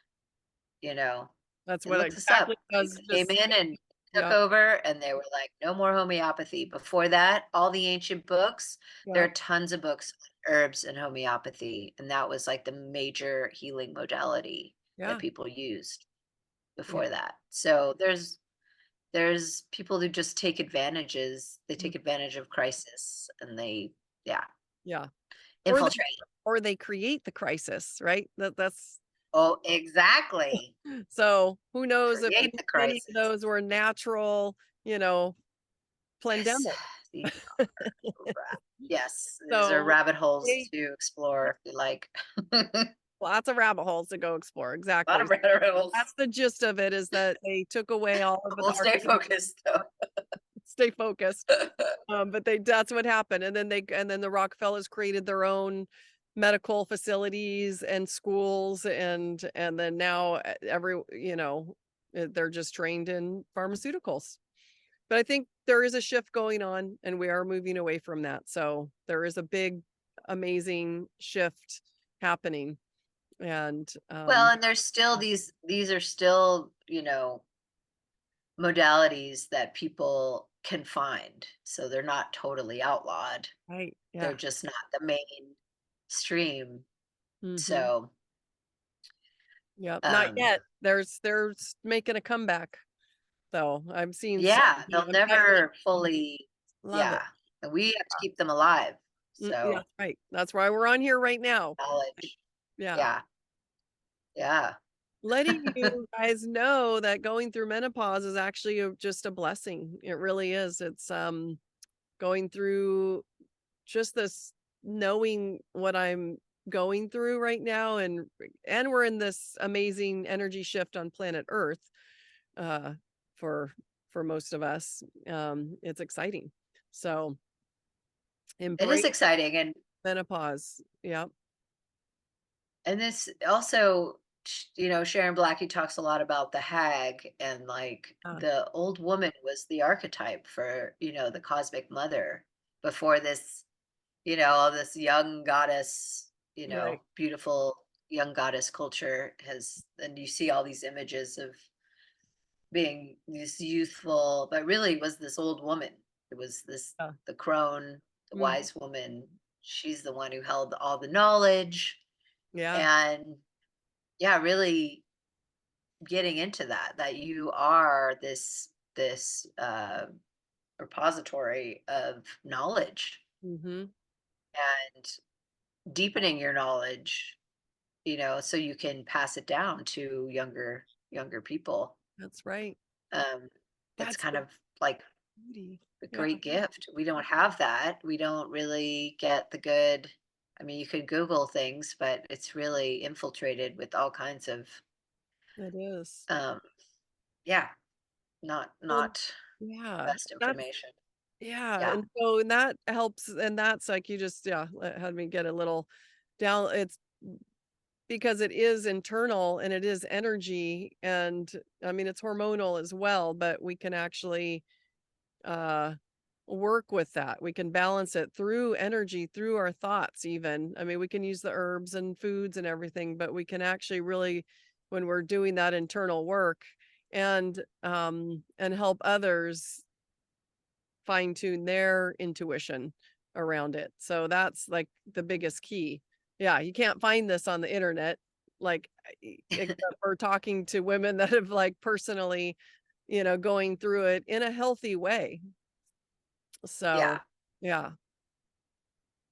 [SPEAKER 2] you know,
[SPEAKER 1] That's
[SPEAKER 2] and
[SPEAKER 1] what
[SPEAKER 2] look this up.
[SPEAKER 1] exactly does
[SPEAKER 2] They came
[SPEAKER 1] just
[SPEAKER 2] in and took
[SPEAKER 1] Yeah.
[SPEAKER 2] over and they were like, no more homeopathy. Before that, all the ancient books, there
[SPEAKER 1] Yeah.
[SPEAKER 2] are tons of books on herbs and homeopathy. And that was like the major healing modality that
[SPEAKER 1] Yeah.
[SPEAKER 2] people used
[SPEAKER 1] Yeah.
[SPEAKER 2] before that. So there's people who just they
[SPEAKER 1] Mm.
[SPEAKER 2] take advantage of crisis and yeah,
[SPEAKER 1] Yeah. Or they
[SPEAKER 2] infiltrate.
[SPEAKER 1] or they create the crisis, right? That's
[SPEAKER 2] Oh, exactly.
[SPEAKER 1] so who knows if
[SPEAKER 2] Create the
[SPEAKER 1] any of
[SPEAKER 2] crisis.
[SPEAKER 1] those were natural,
[SPEAKER 2] Yes.
[SPEAKER 1] pandemic.
[SPEAKER 2] These yes, these are
[SPEAKER 1] So
[SPEAKER 2] rabbit holes
[SPEAKER 1] they
[SPEAKER 2] to explore if you like. A
[SPEAKER 1] lots of rabbit holes to go explore.
[SPEAKER 2] lot of
[SPEAKER 1] Exactly.
[SPEAKER 2] rabbit holes.
[SPEAKER 1] That's the gist of it is that they took away all of
[SPEAKER 2] We'll
[SPEAKER 1] our
[SPEAKER 2] stay focused though.
[SPEAKER 1] stay focused. But that's what happened. And then the Rockefellers created their own medical facilities and schools and then now they're just trained in pharmaceuticals. But I think there is a shift going on and we are moving away from that. So there is a big, amazing shift happening. And
[SPEAKER 2] Well, and there's still these are still, modalities that people can find. So they're not totally outlawed.
[SPEAKER 1] right.
[SPEAKER 2] They're
[SPEAKER 1] Yeah.
[SPEAKER 2] just not the mainstream.
[SPEAKER 1] Hmm.
[SPEAKER 2] So,
[SPEAKER 1] Yep. Not
[SPEAKER 2] um,
[SPEAKER 1] yet. There's making a comeback. So I'm seeing so
[SPEAKER 2] yeah,
[SPEAKER 1] many.
[SPEAKER 2] they'll
[SPEAKER 1] I'm getting
[SPEAKER 2] never fully,
[SPEAKER 1] love it.
[SPEAKER 2] yeah. And we have to keep them alive.
[SPEAKER 1] Yeah,
[SPEAKER 2] So
[SPEAKER 1] right. That's why we're on here right now.
[SPEAKER 2] knowledge.
[SPEAKER 1] Yeah.
[SPEAKER 2] Yeah. Yeah.
[SPEAKER 1] Letting you guys know that going through menopause is actually just a blessing. It really is. It's going through just this knowing what I'm going through right now and we're in this amazing energy shift on planet Earth uh for most of us. It's exciting. So
[SPEAKER 2] It is
[SPEAKER 1] embrace
[SPEAKER 2] exciting.
[SPEAKER 1] menopause. Yeah.
[SPEAKER 2] And this also, Sharon Blackie talks a lot about the hag, and like
[SPEAKER 1] Uh,
[SPEAKER 2] the old woman was the archetype for, the cosmic mother before this, all this young goddess,
[SPEAKER 1] right.
[SPEAKER 2] beautiful young goddess culture and you see all these images of being this youthful, but really was this old woman. It was
[SPEAKER 1] Yeah.
[SPEAKER 2] the crone, the
[SPEAKER 1] Mm,
[SPEAKER 2] wise woman. She's the one who held all the knowledge.
[SPEAKER 1] yeah.
[SPEAKER 2] And yeah, really getting into that you are this repository of knowledge
[SPEAKER 1] Mhm.
[SPEAKER 2] and deepening your knowledge, so you can pass it down to younger people.
[SPEAKER 1] That's right.
[SPEAKER 2] um that's
[SPEAKER 1] That's
[SPEAKER 2] kind
[SPEAKER 1] the
[SPEAKER 2] of like
[SPEAKER 1] beauty.
[SPEAKER 2] a
[SPEAKER 1] Yeah.
[SPEAKER 2] great gift. We don't have that. We don't really get the good. I mean, you could Google things, but it's really infiltrated with all kinds of
[SPEAKER 1] It is.
[SPEAKER 2] um yeah,
[SPEAKER 1] Well,
[SPEAKER 2] not the
[SPEAKER 1] yeah.
[SPEAKER 2] best
[SPEAKER 1] That's
[SPEAKER 2] information.
[SPEAKER 1] yeah,
[SPEAKER 2] Yeah.
[SPEAKER 1] and so and that helps and that's like you just had me get a little down it's because it is internal and it is energy and I mean it's hormonal as well, but we can actually uh work with that. We can balance it through energy, through our thoughts even. I mean, we can use the herbs and foods and everything, but we can actually really when we're doing that internal work and help others fine tune their intuition around it. So that's like the biggest key. Yeah, you can't find this on the internet like except for talking to women that have like personally, going through it in a healthy way. So,
[SPEAKER 2] Yeah.
[SPEAKER 1] yeah.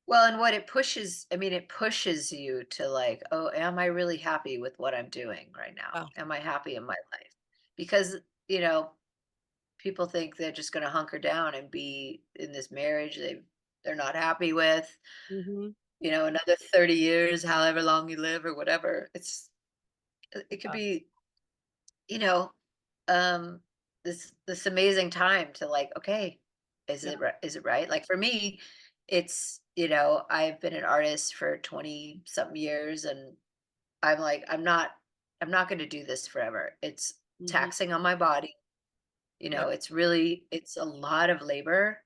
[SPEAKER 2] Well, and what it pushes, I mean, it pushes you to like, oh, am I really happy with what I'm doing right now?
[SPEAKER 1] Yeah.
[SPEAKER 2] Am I happy in my life? Because, you know, people think they're just going to hunker down and be in this marriage they're not happy with,
[SPEAKER 1] Mhm.
[SPEAKER 2] another 30 years, however long you live or whatever. It could
[SPEAKER 1] Yeah.
[SPEAKER 2] be, you know, um this amazing time to like, okay,
[SPEAKER 1] Yeah.
[SPEAKER 2] is it right? Like for me, it's, I've been an artist for 20 something years, and I'm like, I'm not going to do this forever. It's
[SPEAKER 1] Mhm.
[SPEAKER 2] taxing on my body.
[SPEAKER 1] Right.
[SPEAKER 2] It's a lot of labor.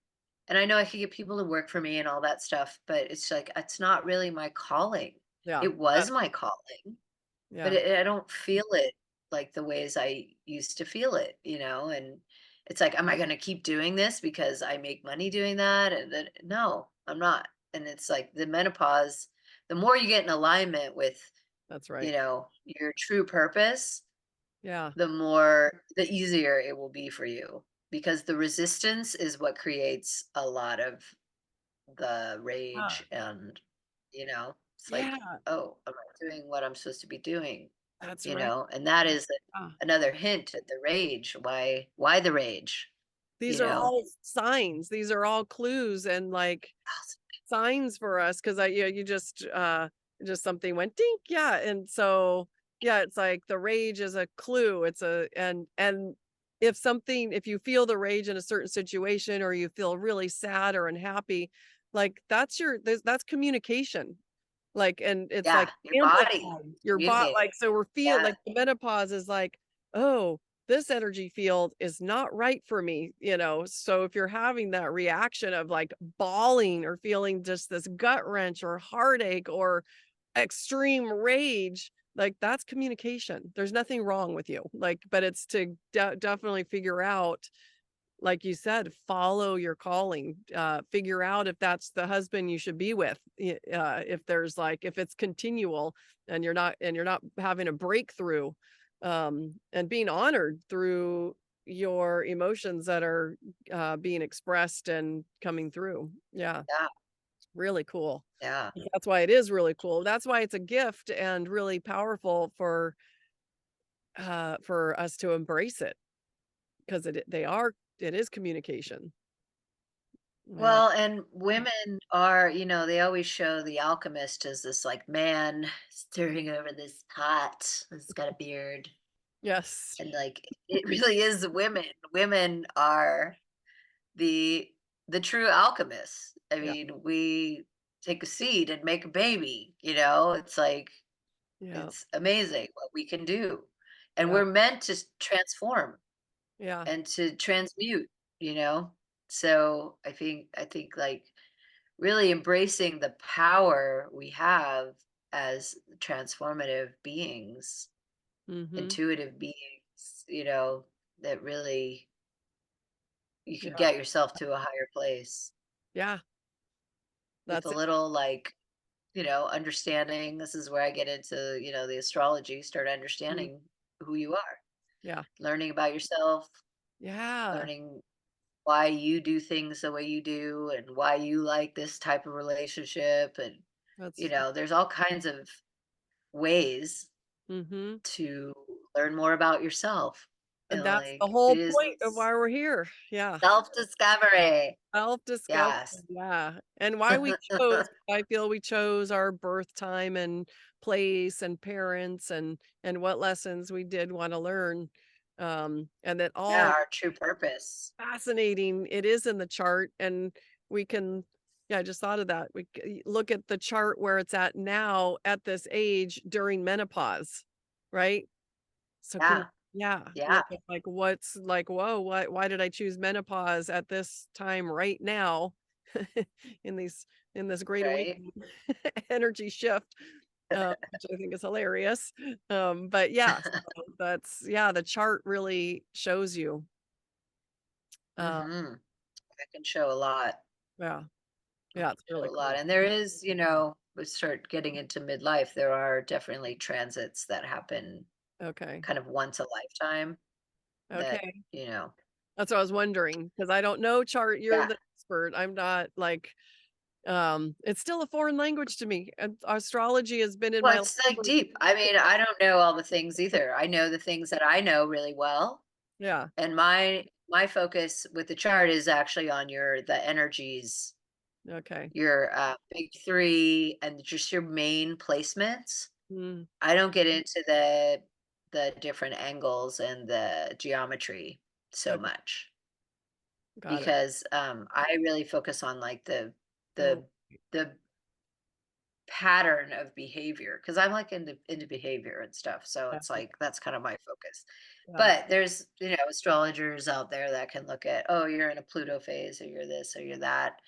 [SPEAKER 2] And I know I could get people to work for me and all that stuff, but it's like, it's not really my calling.
[SPEAKER 1] Yeah.
[SPEAKER 2] It was my calling, but
[SPEAKER 1] Yeah.
[SPEAKER 2] I don't feel it like the ways I used to feel it, and It's like, am I going to keep doing this because I make money doing that? And then, no, I'm not. And it's like the menopause, the more you get in alignment with,
[SPEAKER 1] That's right.
[SPEAKER 2] your true purpose,
[SPEAKER 1] Yeah.
[SPEAKER 2] the easier it will be for you, because the resistance is what creates a lot of the
[SPEAKER 1] Ah,
[SPEAKER 2] rage. And it's like,
[SPEAKER 1] yeah,
[SPEAKER 2] oh, I'm not doing what I'm supposed to be doing.
[SPEAKER 1] that's right.
[SPEAKER 2] And that is
[SPEAKER 1] Ah.
[SPEAKER 2] another hint at the rage. Why the rage?
[SPEAKER 1] These
[SPEAKER 2] you
[SPEAKER 1] are
[SPEAKER 2] know
[SPEAKER 1] all signs. These are all clues and like signs for us because I you just something went dink, yeah. And so yeah, it's like the rage is a clue. It's a and if you feel the rage in a certain situation or you feel really sad or unhappy, like that's communication. Like, and it's
[SPEAKER 2] Yeah,
[SPEAKER 1] like
[SPEAKER 2] your body
[SPEAKER 1] amplified
[SPEAKER 2] is
[SPEAKER 1] your bot
[SPEAKER 2] communicating.
[SPEAKER 1] like, so we're feel
[SPEAKER 2] Yeah,
[SPEAKER 1] like the menopause is like, "Oh, this energy field is not right for me," you know? So if you're having that reaction of like bawling or feeling just this gut wrench or heartache or extreme rage, like that's communication. There's nothing wrong with you. Like, but it's to definitely figure out, like you said, follow your calling, figure out if that's the husband you should be with. If there's like, if it's continual and you're not having a breakthrough, and being honored through your emotions that are being expressed and coming through. Yeah.
[SPEAKER 2] yeah,
[SPEAKER 1] Really cool.
[SPEAKER 2] yeah,
[SPEAKER 1] That's why it is really cool. That's why it's a gift and really powerful for us to embrace it because it is communication. Yeah.
[SPEAKER 2] well, and women are, they always show the alchemist as this like man stirring over this pot that's got a beard.
[SPEAKER 1] Yes.
[SPEAKER 2] And like, it really is the women are the true alchemists. I
[SPEAKER 1] Yeah.
[SPEAKER 2] mean, we take a seed and make a baby. It's like,
[SPEAKER 1] Yeah.
[SPEAKER 2] it's amazing what we can do. And
[SPEAKER 1] Yeah.
[SPEAKER 2] we're meant to transform
[SPEAKER 1] Yeah.
[SPEAKER 2] and to transmute, you know? So I think like really embracing the power we have as transformative beings,
[SPEAKER 1] Mhm.
[SPEAKER 2] intuitive beings, that really you can
[SPEAKER 1] Yeah.
[SPEAKER 2] get yourself to a higher place
[SPEAKER 1] Yeah.
[SPEAKER 2] with a
[SPEAKER 1] That's it.
[SPEAKER 2] little like, understanding. This is where I get into, the astrology, start
[SPEAKER 1] Mm.
[SPEAKER 2] understanding who you are,
[SPEAKER 1] Yeah.
[SPEAKER 2] learning about yourself,
[SPEAKER 1] Yeah.
[SPEAKER 2] learning why you do things the way you do and why you like this type of relationship. And,
[SPEAKER 1] That's
[SPEAKER 2] there's all kinds of ways
[SPEAKER 1] Mhm.
[SPEAKER 2] to learn more about yourself.
[SPEAKER 1] And
[SPEAKER 2] And
[SPEAKER 1] that's the
[SPEAKER 2] like, it
[SPEAKER 1] whole
[SPEAKER 2] is
[SPEAKER 1] point of why we're here. Yeah.
[SPEAKER 2] self discovery.
[SPEAKER 1] Self-discovery.
[SPEAKER 2] Yes.
[SPEAKER 1] Yeah. And why we chose I feel we chose our birth time and place and parents and what lessons we did wanna learn. And that
[SPEAKER 2] Yeah,
[SPEAKER 1] all
[SPEAKER 2] our true purpose.
[SPEAKER 1] fascinating. It is in the chart, and we can yeah, I just thought of that. Look at the chart where it's at now at this age during menopause, right? So
[SPEAKER 2] Yeah.
[SPEAKER 1] can yeah,
[SPEAKER 2] Yeah.
[SPEAKER 1] look at like what's like, whoa, why did I choose menopause at this time right now in these in this great
[SPEAKER 2] Right.
[SPEAKER 1] awakening energy shift, which I think is hilarious. But yeah, so that's yeah, the chart really shows you. Uh,
[SPEAKER 2] Mhm. That can show a lot.
[SPEAKER 1] yeah,
[SPEAKER 2] It
[SPEAKER 1] yeah,
[SPEAKER 2] can
[SPEAKER 1] it's
[SPEAKER 2] show
[SPEAKER 1] really
[SPEAKER 2] a lot.
[SPEAKER 1] cool.
[SPEAKER 2] And there is, we start getting into midlife, there are definitely transits that happen
[SPEAKER 1] Okay.
[SPEAKER 2] kind of once a lifetime that,
[SPEAKER 1] Okay.
[SPEAKER 2] you know,
[SPEAKER 1] That's what I was wondering because I don't know chart. You're
[SPEAKER 2] yeah.
[SPEAKER 1] the expert. I'm not like, it's still a foreign language to me. And astrology has been in
[SPEAKER 2] Well,
[SPEAKER 1] my life
[SPEAKER 2] it's like
[SPEAKER 1] for
[SPEAKER 2] deep. I mean, I don't know all the things either. I know the things that I know really well.
[SPEAKER 1] yeah.
[SPEAKER 2] And my focus with the chart is actually on the energies,
[SPEAKER 1] Okay.
[SPEAKER 2] your big three, and just your main placements.
[SPEAKER 1] Mm,
[SPEAKER 2] I don't get into the different angles and the geometry so
[SPEAKER 1] okay.
[SPEAKER 2] much,
[SPEAKER 1] Got it.
[SPEAKER 2] because I really focus on like
[SPEAKER 1] Oh,
[SPEAKER 2] the the pattern of behavior, because I'm like into behavior and stuff. So
[SPEAKER 1] yeah.
[SPEAKER 2] it's like that's kind of my focus.
[SPEAKER 1] Yeah.
[SPEAKER 2] But there's, astrologers out there that can look at, oh, you're in a Pluto phase, or you're this, or you're that.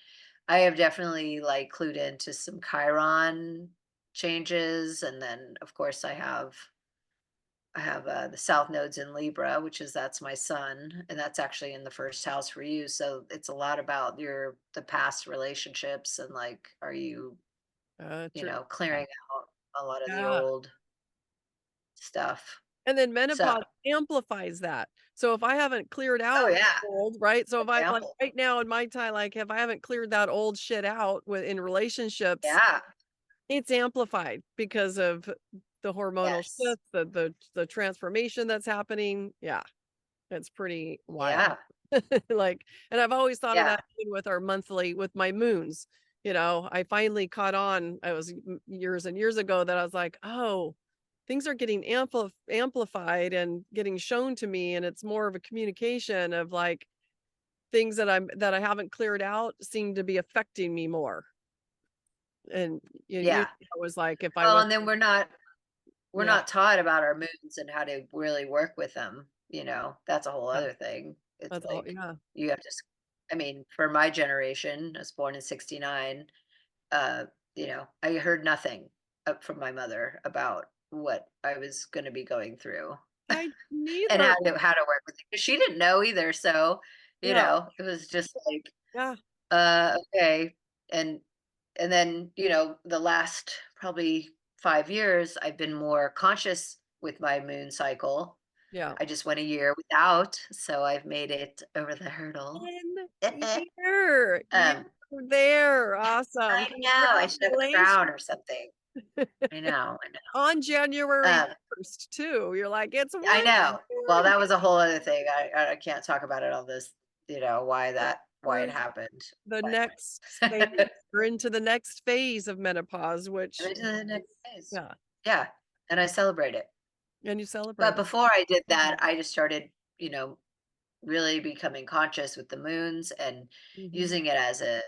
[SPEAKER 2] I have definitely like clued into some Chiron changes, and then of course I have I have the South nodes in Libra, which is that's my son, and that's actually in the first house for you. So it's a lot about the past relationships and like, are you,
[SPEAKER 1] True.
[SPEAKER 2] clearing out a lot of the
[SPEAKER 1] Yeah.
[SPEAKER 2] old stuff.
[SPEAKER 1] And then
[SPEAKER 2] So,
[SPEAKER 1] menopause amplifies that. So if I haven't cleared
[SPEAKER 2] oh
[SPEAKER 1] out
[SPEAKER 2] yeah,
[SPEAKER 1] old, right? So if I like
[SPEAKER 2] example.
[SPEAKER 1] right now in my time, like if I haven't cleared that old shit out in relationships,
[SPEAKER 2] Yeah.
[SPEAKER 1] it's amplified because of the hormonal
[SPEAKER 2] Yes.
[SPEAKER 1] shift, the transformation that's happening. Yeah, it's pretty wild.
[SPEAKER 2] Yeah.
[SPEAKER 1] Like, and I've always thought of
[SPEAKER 2] Yeah.
[SPEAKER 1] that even with our monthly with my moons. I finally caught on. I was years and years ago that I was like, oh, things are getting amplified and getting shown to me, and it's more of a communication of like things that I haven't cleared out seem to be affecting me more. And
[SPEAKER 2] Yeah.
[SPEAKER 1] I was like, if I
[SPEAKER 2] Well,
[SPEAKER 1] was,
[SPEAKER 2] and then we're
[SPEAKER 1] yeah,
[SPEAKER 2] not taught about our moods and how to really work with them. That's a whole
[SPEAKER 1] yeah,
[SPEAKER 2] other thing. It's
[SPEAKER 1] that's all,
[SPEAKER 2] like
[SPEAKER 1] yeah,
[SPEAKER 2] you have to. I mean, for my generation, I was born in '69. uh, I heard nothing from my mother about what I was going to be going through
[SPEAKER 1] I
[SPEAKER 2] and
[SPEAKER 1] neither,
[SPEAKER 2] how to work with it. 'Cause she didn't know either. So,
[SPEAKER 1] yeah,
[SPEAKER 2] it was just like,
[SPEAKER 1] yeah,
[SPEAKER 2] okay. And then, the last probably 5 years, I've been more conscious with my moon cycle.
[SPEAKER 1] yeah.
[SPEAKER 2] I just went a year without, so I've made it over the hurdle.
[SPEAKER 1] And you're
[SPEAKER 2] um,
[SPEAKER 1] there. Awesome.
[SPEAKER 2] I know, I should have a
[SPEAKER 1] Congratulations.
[SPEAKER 2] crown or something. I know, I know.
[SPEAKER 1] On January
[SPEAKER 2] Um,
[SPEAKER 1] 1st too. You're like, "It's
[SPEAKER 2] I
[SPEAKER 1] one
[SPEAKER 2] know. Well,
[SPEAKER 1] year."
[SPEAKER 2] that was a whole other thing. I can't talk about it on this, why
[SPEAKER 1] We're
[SPEAKER 2] it happened.
[SPEAKER 1] the
[SPEAKER 2] But
[SPEAKER 1] next phase. We're into the next phase of menopause,
[SPEAKER 2] I'm
[SPEAKER 1] which
[SPEAKER 2] into the next phase.
[SPEAKER 1] yeah,
[SPEAKER 2] Yeah, and I celebrate it.
[SPEAKER 1] and you
[SPEAKER 2] But
[SPEAKER 1] celebrate it.
[SPEAKER 2] before I did that, I just started, really becoming conscious with the moons and
[SPEAKER 1] Mhm.
[SPEAKER 2] using it as a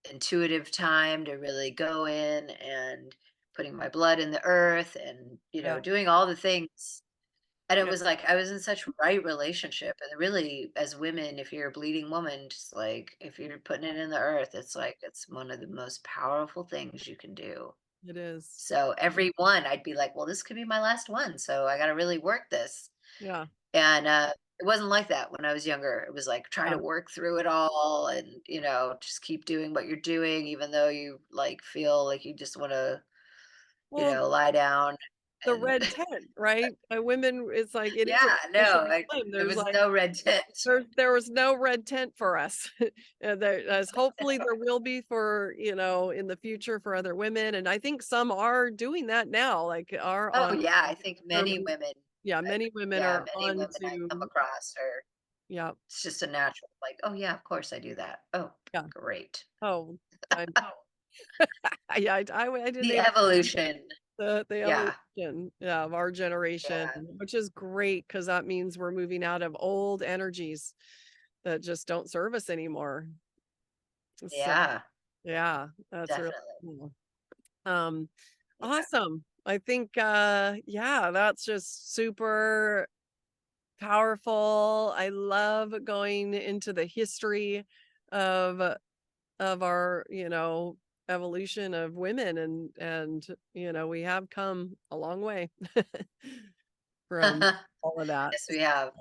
[SPEAKER 2] intuitive time to really go in and putting my blood in the earth and,
[SPEAKER 1] Yeah,
[SPEAKER 2] doing all the things. And it
[SPEAKER 1] yeah.
[SPEAKER 2] was like I was in such right relationship. And really, as women, if you're a bleeding woman, just like if you're putting it in the earth, it's like it's one of the most powerful things you can do.
[SPEAKER 1] It is.
[SPEAKER 2] So every one, I'd be like, well, this could be my last one. So I got to really work this.
[SPEAKER 1] Yeah,
[SPEAKER 2] And it wasn't like that when I was younger. It was like try
[SPEAKER 1] yeah.
[SPEAKER 2] to work through it all and, just keep doing what you're doing, even though you like feel like you just want to,
[SPEAKER 1] Well,
[SPEAKER 2] lie down.
[SPEAKER 1] the
[SPEAKER 2] And
[SPEAKER 1] red tent, right? Women, it's like it is a
[SPEAKER 2] yeah,
[SPEAKER 1] transition
[SPEAKER 2] no,
[SPEAKER 1] time.
[SPEAKER 2] there
[SPEAKER 1] There's
[SPEAKER 2] was
[SPEAKER 1] like
[SPEAKER 2] no red tent.
[SPEAKER 1] there was no red tent for us. There, as hopefully there will be for, in the future for other women. And I think some are doing that now, like are
[SPEAKER 2] Oh,
[SPEAKER 1] on
[SPEAKER 2] yeah, I think
[SPEAKER 1] their
[SPEAKER 2] many women,
[SPEAKER 1] yeah,
[SPEAKER 2] like,
[SPEAKER 1] many women
[SPEAKER 2] yeah,
[SPEAKER 1] are
[SPEAKER 2] many
[SPEAKER 1] on
[SPEAKER 2] women I come
[SPEAKER 1] to
[SPEAKER 2] across are
[SPEAKER 1] yeah,
[SPEAKER 2] it's just a natural, like, "Oh, yeah, of course I do that. Oh,
[SPEAKER 1] yeah.
[SPEAKER 2] great."
[SPEAKER 1] Oh, I yeah, I didn't
[SPEAKER 2] The
[SPEAKER 1] even
[SPEAKER 2] evolution.
[SPEAKER 1] the
[SPEAKER 2] Yeah,
[SPEAKER 1] evolution, yeah, of our generation,
[SPEAKER 2] yeah,
[SPEAKER 1] which is great because that means we're moving out of old energies that just don't serve us anymore. So
[SPEAKER 2] yeah,
[SPEAKER 1] yeah, that's really
[SPEAKER 2] definitely.
[SPEAKER 1] cool. Um,
[SPEAKER 2] Yeah,
[SPEAKER 1] awesome. I think, yeah, that's just super powerful. I love going into the history of our, evolution of women and we have come a long way from all of that.
[SPEAKER 2] yes, we have.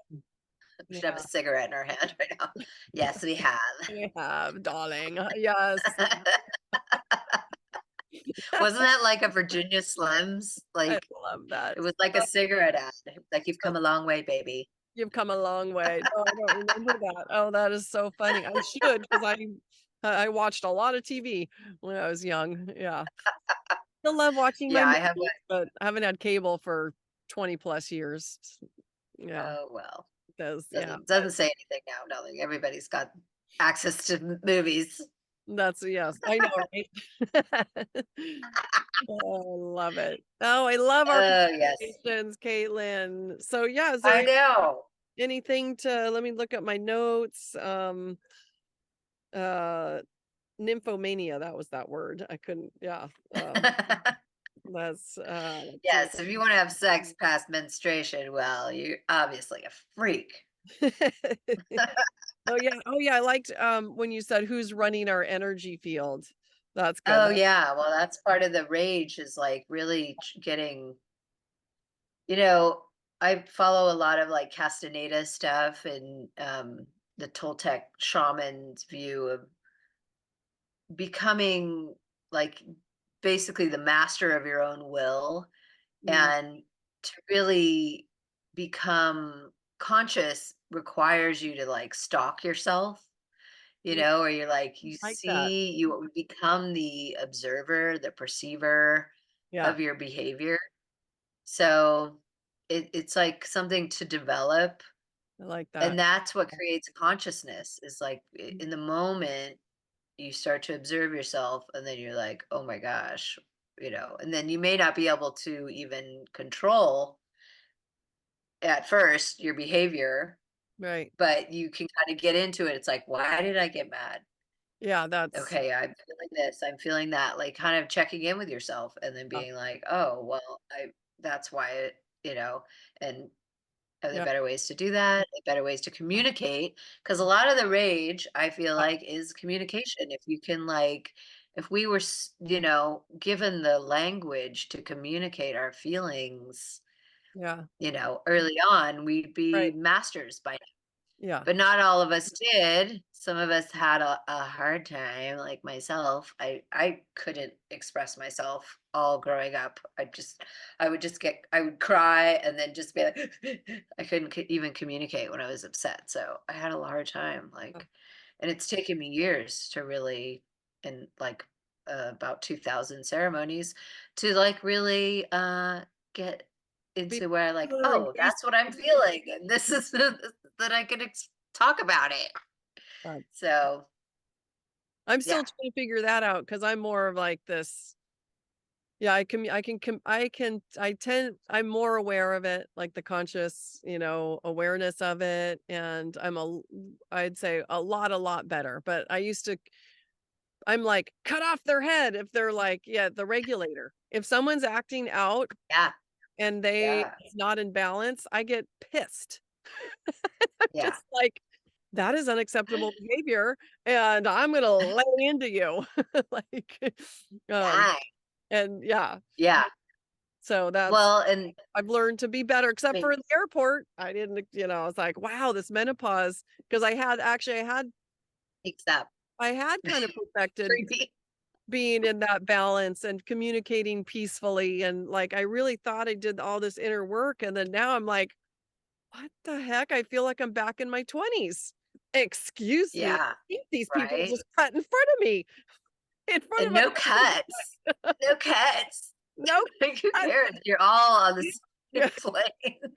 [SPEAKER 2] We should have a
[SPEAKER 1] Yeah,
[SPEAKER 2] cigarette in our hand right now. Yes, we have.
[SPEAKER 1] we have, darling. Yes.
[SPEAKER 2] Wasn't that like a Virginia Slims?
[SPEAKER 1] I
[SPEAKER 2] Like,
[SPEAKER 1] love that.
[SPEAKER 2] it was like a cigarette ad, like, "You've
[SPEAKER 1] So
[SPEAKER 2] come a long way, baby."
[SPEAKER 1] you've come a long way. No, I don't remember that. Oh, that is so funny. I should because I watched a lot of TV when I was young. Yeah. Still love watching my
[SPEAKER 2] Yeah, I have
[SPEAKER 1] movies, but I haven't had cable for 20 plus years. Yeah,
[SPEAKER 2] oh, well.
[SPEAKER 1] yeah.
[SPEAKER 2] Doesn't say anything now, darling. Everybody's got access to movies.
[SPEAKER 1] That's yes, I know, right? Oh, I love it. Oh, I love our
[SPEAKER 2] Oh, yes.
[SPEAKER 1] conversations, Caitlin. So yeah, is there
[SPEAKER 2] I know.
[SPEAKER 1] anything to let me look at my notes. Uh Nymphomania, that was that word. I couldn't, yeah. That's let's see.
[SPEAKER 2] Yes, if you wanna have sex past menstruation, well, you're obviously a freak.
[SPEAKER 1] Oh yeah, I liked when you said who's running our energy field. That's good.
[SPEAKER 2] Oh, yeah, well, that's part of the rage is, like, really ch getting you know I follow a lot of like Castaneda stuff and the Toltec shaman's view of becoming like basically the master of your own will,
[SPEAKER 1] Mm,
[SPEAKER 2] and to really become conscious requires you to like stalk yourself,
[SPEAKER 1] mm,
[SPEAKER 2] or you're like you
[SPEAKER 1] like that.
[SPEAKER 2] see you become the observer, the perceiver
[SPEAKER 1] Yeah,
[SPEAKER 2] of your behavior. So it's like something to develop,
[SPEAKER 1] I like that.
[SPEAKER 2] and that's what creates consciousness is like
[SPEAKER 1] Mm,
[SPEAKER 2] in the moment you start to observe yourself, and then you're like, oh my gosh, and then you may not be able to even control at first your behavior,
[SPEAKER 1] right.
[SPEAKER 2] but you can kind of get into it. It's like, why did I get mad?
[SPEAKER 1] Yeah, that's
[SPEAKER 2] Okay, I'm feeling this, I'm feeling that, like kind of checking in with yourself and then
[SPEAKER 1] yeah,
[SPEAKER 2] being like, oh well, that's why and are there
[SPEAKER 1] yeah,
[SPEAKER 2] better ways to do that? Better ways to communicate? Because a lot of the rage, I feel like, is communication. If you can, like, if we were, given the language to communicate our feelings,
[SPEAKER 1] yeah,
[SPEAKER 2] early on, we'd be
[SPEAKER 1] right.
[SPEAKER 2] masters by,
[SPEAKER 1] Yeah.
[SPEAKER 2] but not all of us did. Some of us had a hard time, like myself. I couldn't express myself all growing up. I would cry and then just be like, I couldn't even communicate when I was upset. So I had a hard time,
[SPEAKER 1] Yeah.
[SPEAKER 2] like, and it's taken me years to really, in like about 2000 ceremonies, to like really get
[SPEAKER 1] Be
[SPEAKER 2] into where like,
[SPEAKER 1] together and
[SPEAKER 2] oh, that's what I'm feeling, and this is that I can talk about it.
[SPEAKER 1] uh,
[SPEAKER 2] So,
[SPEAKER 1] I'm
[SPEAKER 2] yeah,
[SPEAKER 1] still trying to figure that out because I'm more of like this. Yeah, I'm more aware of it, like the conscious, awareness of it. And I'd say a lot better. But I'm like, cut off their head if they're like, yeah, the regulator. If someone's acting out
[SPEAKER 2] yeah,
[SPEAKER 1] and
[SPEAKER 2] yeah,
[SPEAKER 1] it's not in balance, I get pissed.
[SPEAKER 2] yeah.
[SPEAKER 1] Just like, that is unacceptable behavior, and I'm gonna lay into you. Like, um,
[SPEAKER 2] Dang.
[SPEAKER 1] and yeah,
[SPEAKER 2] Yeah.
[SPEAKER 1] so
[SPEAKER 2] Well, and
[SPEAKER 1] I've learned to be better, except
[SPEAKER 2] I
[SPEAKER 1] for in the airport. I didn't, I was like, wow, this menopause, because
[SPEAKER 2] accept.
[SPEAKER 1] I had kind of perfected
[SPEAKER 2] Creepy.
[SPEAKER 1] being in that balance and communicating peacefully, and like I really thought I did all this inner work, and then now I'm like, what the heck? I feel like I'm back in my 20s. Excuse me.
[SPEAKER 2] Yeah,
[SPEAKER 1] These people
[SPEAKER 2] right?
[SPEAKER 1] just cut in front of me, in front
[SPEAKER 2] And
[SPEAKER 1] of a
[SPEAKER 2] no cuts. No cuts.
[SPEAKER 1] no
[SPEAKER 2] Like, who
[SPEAKER 1] cut.
[SPEAKER 2] cares? You're all on the
[SPEAKER 1] Yeah,
[SPEAKER 2] same plane.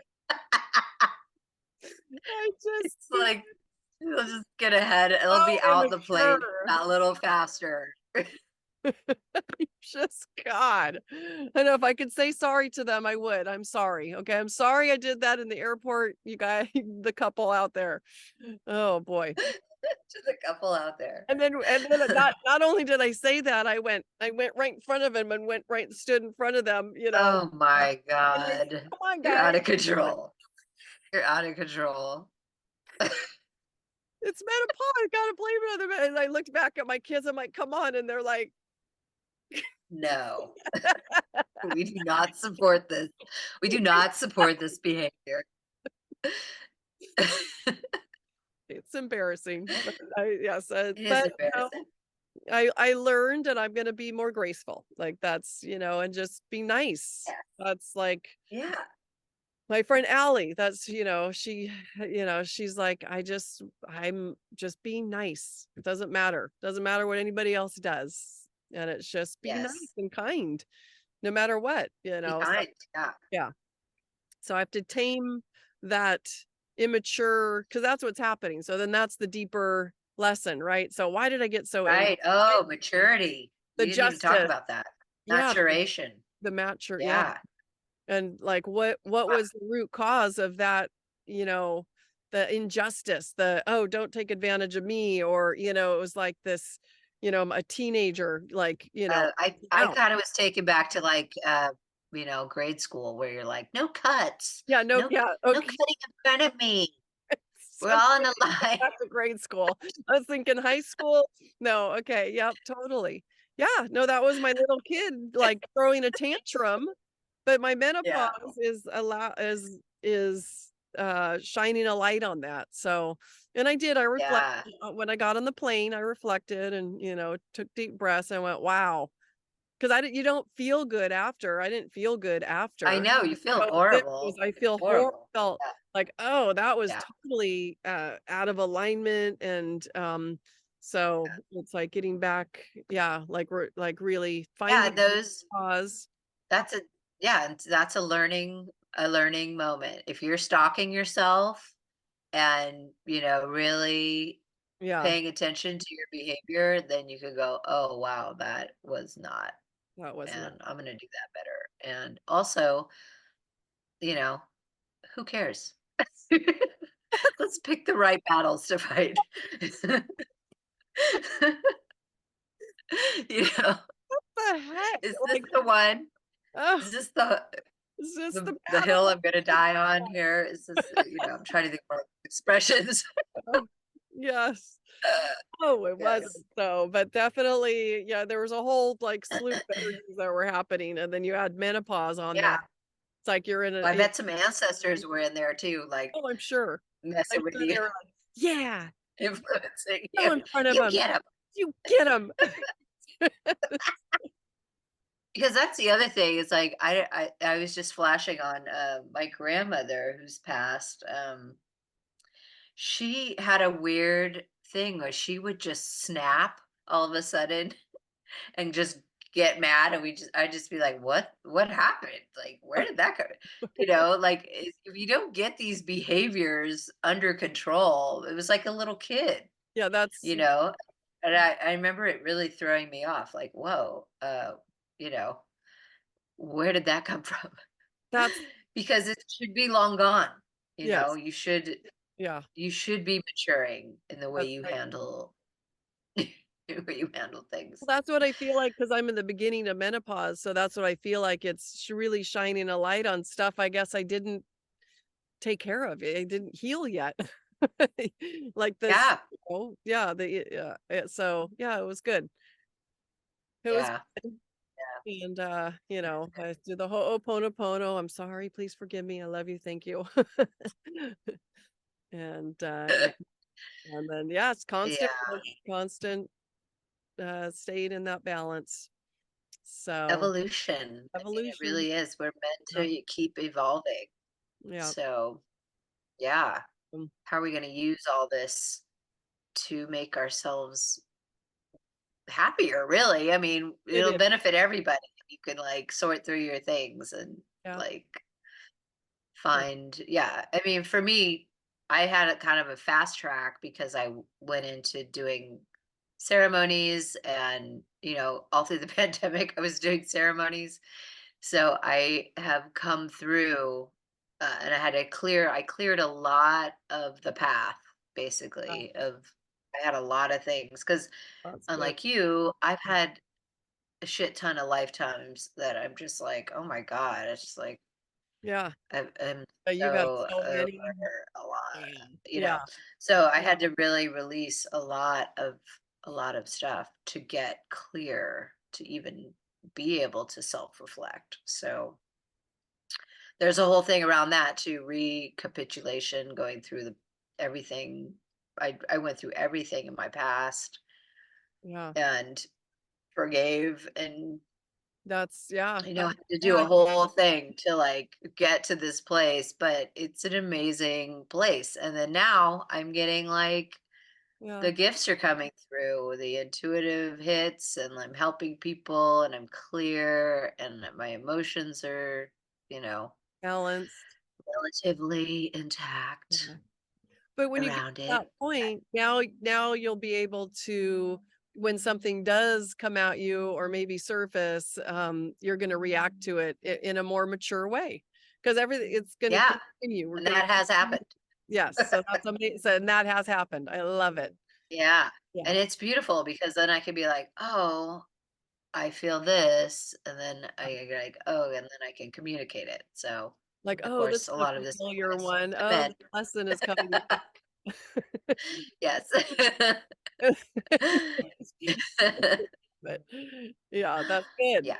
[SPEAKER 1] I just,
[SPEAKER 2] It's like, it'll just get ahead. It'll
[SPEAKER 1] so
[SPEAKER 2] be out the plane
[SPEAKER 1] immature.
[SPEAKER 2] that little faster.
[SPEAKER 1] Just God. I know if I could say sorry to them, I would. I'm sorry. Okay. I'm sorry I did that in the airport, you guys, the couple out there. Oh boy.
[SPEAKER 2] To the couple out there.
[SPEAKER 1] And then not only did I say that, I went right in front of him and went right and stood in front of them,
[SPEAKER 2] Oh my
[SPEAKER 1] and I said,
[SPEAKER 2] god.
[SPEAKER 1] come on,
[SPEAKER 2] You're
[SPEAKER 1] guys.
[SPEAKER 2] out of control. You're out of control.
[SPEAKER 1] It's menopause. Gotta blame it on the and I looked back at my kids. I'm like, come on. And they're like,
[SPEAKER 2] No, we do not support this. We do not support this behavior.
[SPEAKER 1] it's embarrassing. But yes,
[SPEAKER 2] It is
[SPEAKER 1] but
[SPEAKER 2] embarrassing.
[SPEAKER 1] I learned and I'm gonna be more graceful. Like that's, and just be nice.
[SPEAKER 2] Yeah.
[SPEAKER 1] That's like
[SPEAKER 2] Yeah.
[SPEAKER 1] my friend Allie. That's, she's like, I'm just being nice. It doesn't matter. Doesn't matter what anybody else does. And it's just be nice
[SPEAKER 2] Yes.
[SPEAKER 1] and kind no matter what,
[SPEAKER 2] Be
[SPEAKER 1] So
[SPEAKER 2] kind. Yeah.
[SPEAKER 1] yeah. So I have to tame that immature because that's what's happening. So then that's the deeper lesson, right? So why did I get so angry?
[SPEAKER 2] Right. Oh, maturity.
[SPEAKER 1] The
[SPEAKER 2] We didn't even talk
[SPEAKER 1] justice.
[SPEAKER 2] about that.
[SPEAKER 1] Yeah,
[SPEAKER 2] Maturation.
[SPEAKER 1] the mature, yeah.
[SPEAKER 2] Yeah.
[SPEAKER 1] And like what
[SPEAKER 2] Wow.
[SPEAKER 1] was the root cause of that, you know, the injustice, the oh, don't take advantage of me, or it was like this, a teenager, like,
[SPEAKER 2] I
[SPEAKER 1] out.
[SPEAKER 2] kind of was taken back to like grade school where you're like, no cuts,
[SPEAKER 1] Yeah, no,
[SPEAKER 2] no,
[SPEAKER 1] yeah,
[SPEAKER 2] no
[SPEAKER 1] okay.
[SPEAKER 2] cutting in front of me.
[SPEAKER 1] So
[SPEAKER 2] We're all in
[SPEAKER 1] funny
[SPEAKER 2] a
[SPEAKER 1] you went
[SPEAKER 2] line.
[SPEAKER 1] back to grade school. I was thinking high school. No, okay, yep, totally. Yeah, no, that was my little kid, like, throwing a tantrum, but my menopause
[SPEAKER 2] Yeah.
[SPEAKER 1] is is shining a light on that. So, and I did, I reflected
[SPEAKER 2] Yeah.
[SPEAKER 1] when I got on the plane, I reflected and, took deep breaths and went, wow. Because you don't feel good after. I didn't feel good
[SPEAKER 2] I
[SPEAKER 1] after.
[SPEAKER 2] know, you feel
[SPEAKER 1] So it was,
[SPEAKER 2] horrible.
[SPEAKER 1] I feel
[SPEAKER 2] Horrible.
[SPEAKER 1] felt
[SPEAKER 2] Yeah,
[SPEAKER 1] like, oh, that was
[SPEAKER 2] yeah,
[SPEAKER 1] totally out of alignment. And so it's like getting back, yeah, like we're like really
[SPEAKER 2] yeah,
[SPEAKER 1] finding
[SPEAKER 2] those
[SPEAKER 1] pause.
[SPEAKER 2] that's a yeah, and that's a learning moment. If you're stalking yourself and, really
[SPEAKER 1] Yeah,
[SPEAKER 2] paying attention to your behavior, then you could go, "Oh, wow, that was not,
[SPEAKER 1] that was not.
[SPEAKER 2] and I'm gonna do that better." And also, you know, who cares? Let's pick the right battles to fight. You know,
[SPEAKER 1] The heck?
[SPEAKER 2] is this
[SPEAKER 1] Like,
[SPEAKER 2] the one?
[SPEAKER 1] oh,
[SPEAKER 2] Is this the
[SPEAKER 1] is this the
[SPEAKER 2] the hill I'm
[SPEAKER 1] battle?
[SPEAKER 2] gonna die on here? Is this, I'm trying to think more expressions.
[SPEAKER 1] Oh, yes. Oh, it
[SPEAKER 2] Yes.
[SPEAKER 1] wasn't so, but definitely, yeah, there was a whole, like, slew of energies that were happening, and then you add menopause on that.
[SPEAKER 2] Yeah.
[SPEAKER 1] It's like you're in a
[SPEAKER 2] I bet some ancestors were in there too, like,
[SPEAKER 1] oh, I'm sure. I'm
[SPEAKER 2] messing with
[SPEAKER 1] sure they
[SPEAKER 2] you,
[SPEAKER 1] were like, "Yeah,
[SPEAKER 2] influencing
[SPEAKER 1] go
[SPEAKER 2] you.
[SPEAKER 1] in front of
[SPEAKER 2] You
[SPEAKER 1] him.
[SPEAKER 2] get 'em.
[SPEAKER 1] You get him."
[SPEAKER 2] Because that's the other thing, is like, I was just flashing on, my grandmother who's passed. She had a weird thing where she would just snap all of a sudden and just get mad, and I'd just be like, what happened? Like, where did that come?" Like, if you don't get these behaviors under control, it was like a little kid,
[SPEAKER 1] Yeah,
[SPEAKER 2] you know? And I remember it really throwing me off, like, whoa, you know, where did that come from?
[SPEAKER 1] that's
[SPEAKER 2] Because it should be long gone.
[SPEAKER 1] yes, yeah,
[SPEAKER 2] You should be maturing in the way
[SPEAKER 1] that's
[SPEAKER 2] you
[SPEAKER 1] right.
[SPEAKER 2] handle the way you handle things.
[SPEAKER 1] Well, that's what I feel like because 'cause I'm in the beginning of menopause, so that's what I feel like it's really shining a light on stuff I guess I didn't take care of. It didn't heal yet. Like this,
[SPEAKER 2] Yeah,
[SPEAKER 1] yeah, so, yeah, it was good. It was
[SPEAKER 2] yeah,
[SPEAKER 1] good, and, I do the Ho'oponopono, "I'm sorry, please forgive me, I love you, thank you." And, and then, yeah, it's constant
[SPEAKER 2] yeah.
[SPEAKER 1] push, constant, staying in that balance. So,
[SPEAKER 2] Evolution. I mean, it
[SPEAKER 1] evolution.
[SPEAKER 2] really is. We're meant
[SPEAKER 1] Yeah,
[SPEAKER 2] to keep evolving.
[SPEAKER 1] yeah,
[SPEAKER 2] So, yeah.
[SPEAKER 1] um,
[SPEAKER 2] How are we going to use all this to make ourselves happier, really? I mean,
[SPEAKER 1] it
[SPEAKER 2] it'll
[SPEAKER 1] is,
[SPEAKER 2] benefit everybody if you can, like, sort through your things and,
[SPEAKER 1] yeah,
[SPEAKER 2] like,
[SPEAKER 1] yeah,
[SPEAKER 2] find, yeah. I mean, for me, I had a kind of a fast track because went into doing ceremonies, and, all through the pandemic, I was doing ceremonies. So I have come through, and I cleared a lot of the path,
[SPEAKER 1] yeah,
[SPEAKER 2] basically, I had a lot of things, because
[SPEAKER 1] that's good.
[SPEAKER 2] unlike you, I've had a shit ton of lifetimes that I'm just like, oh my God, it's just like,
[SPEAKER 1] Yeah,
[SPEAKER 2] I'm
[SPEAKER 1] you've had
[SPEAKER 2] so
[SPEAKER 1] so
[SPEAKER 2] over
[SPEAKER 1] many.
[SPEAKER 2] a lot,
[SPEAKER 1] Yeah,
[SPEAKER 2] you
[SPEAKER 1] yeah,
[SPEAKER 2] know. So I had to really release a lot of stuff to get clear to even be able to self-reflect. So there's a whole thing around that too, recapitulation, going through the everything. I went through everything in my past
[SPEAKER 1] yeah,
[SPEAKER 2] and forgave, and
[SPEAKER 1] yeah,
[SPEAKER 2] I had to do a
[SPEAKER 1] yeah,
[SPEAKER 2] whole thing to, like, get to this place, but it's an amazing place. And then now I'm getting, like,
[SPEAKER 1] yeah,
[SPEAKER 2] the gifts are coming through, the intuitive hits, and I'm helping people, and I'm clear, and my emotions are, you know,
[SPEAKER 1] balanced.
[SPEAKER 2] relatively intact
[SPEAKER 1] Yeah. But when you get
[SPEAKER 2] around
[SPEAKER 1] to
[SPEAKER 2] it.
[SPEAKER 1] that point, now you'll be able to when something does come at you or maybe surface, you're gonna react to it in a more mature way because everything it's gonna
[SPEAKER 2] Yeah,
[SPEAKER 1] continue. We're
[SPEAKER 2] and
[SPEAKER 1] gonna
[SPEAKER 2] that has
[SPEAKER 1] continue.
[SPEAKER 2] happened.
[SPEAKER 1] Yes, so that's amazing. And that has happened. I love it.
[SPEAKER 2] Yeah,
[SPEAKER 1] Yeah.
[SPEAKER 2] and it's beautiful because then I can be like, "Oh, I feel this," and then I like, "Oh," and then I can communicate it. So,
[SPEAKER 1] Like,
[SPEAKER 2] of
[SPEAKER 1] oh, this
[SPEAKER 2] course,
[SPEAKER 1] is
[SPEAKER 2] a
[SPEAKER 1] a
[SPEAKER 2] lot of this
[SPEAKER 1] familiar
[SPEAKER 2] applies
[SPEAKER 1] one.
[SPEAKER 2] to
[SPEAKER 1] Oh,
[SPEAKER 2] men.
[SPEAKER 1] the lesson is coming.
[SPEAKER 2] Yes.
[SPEAKER 1] But yeah, that's good.
[SPEAKER 2] Yeah,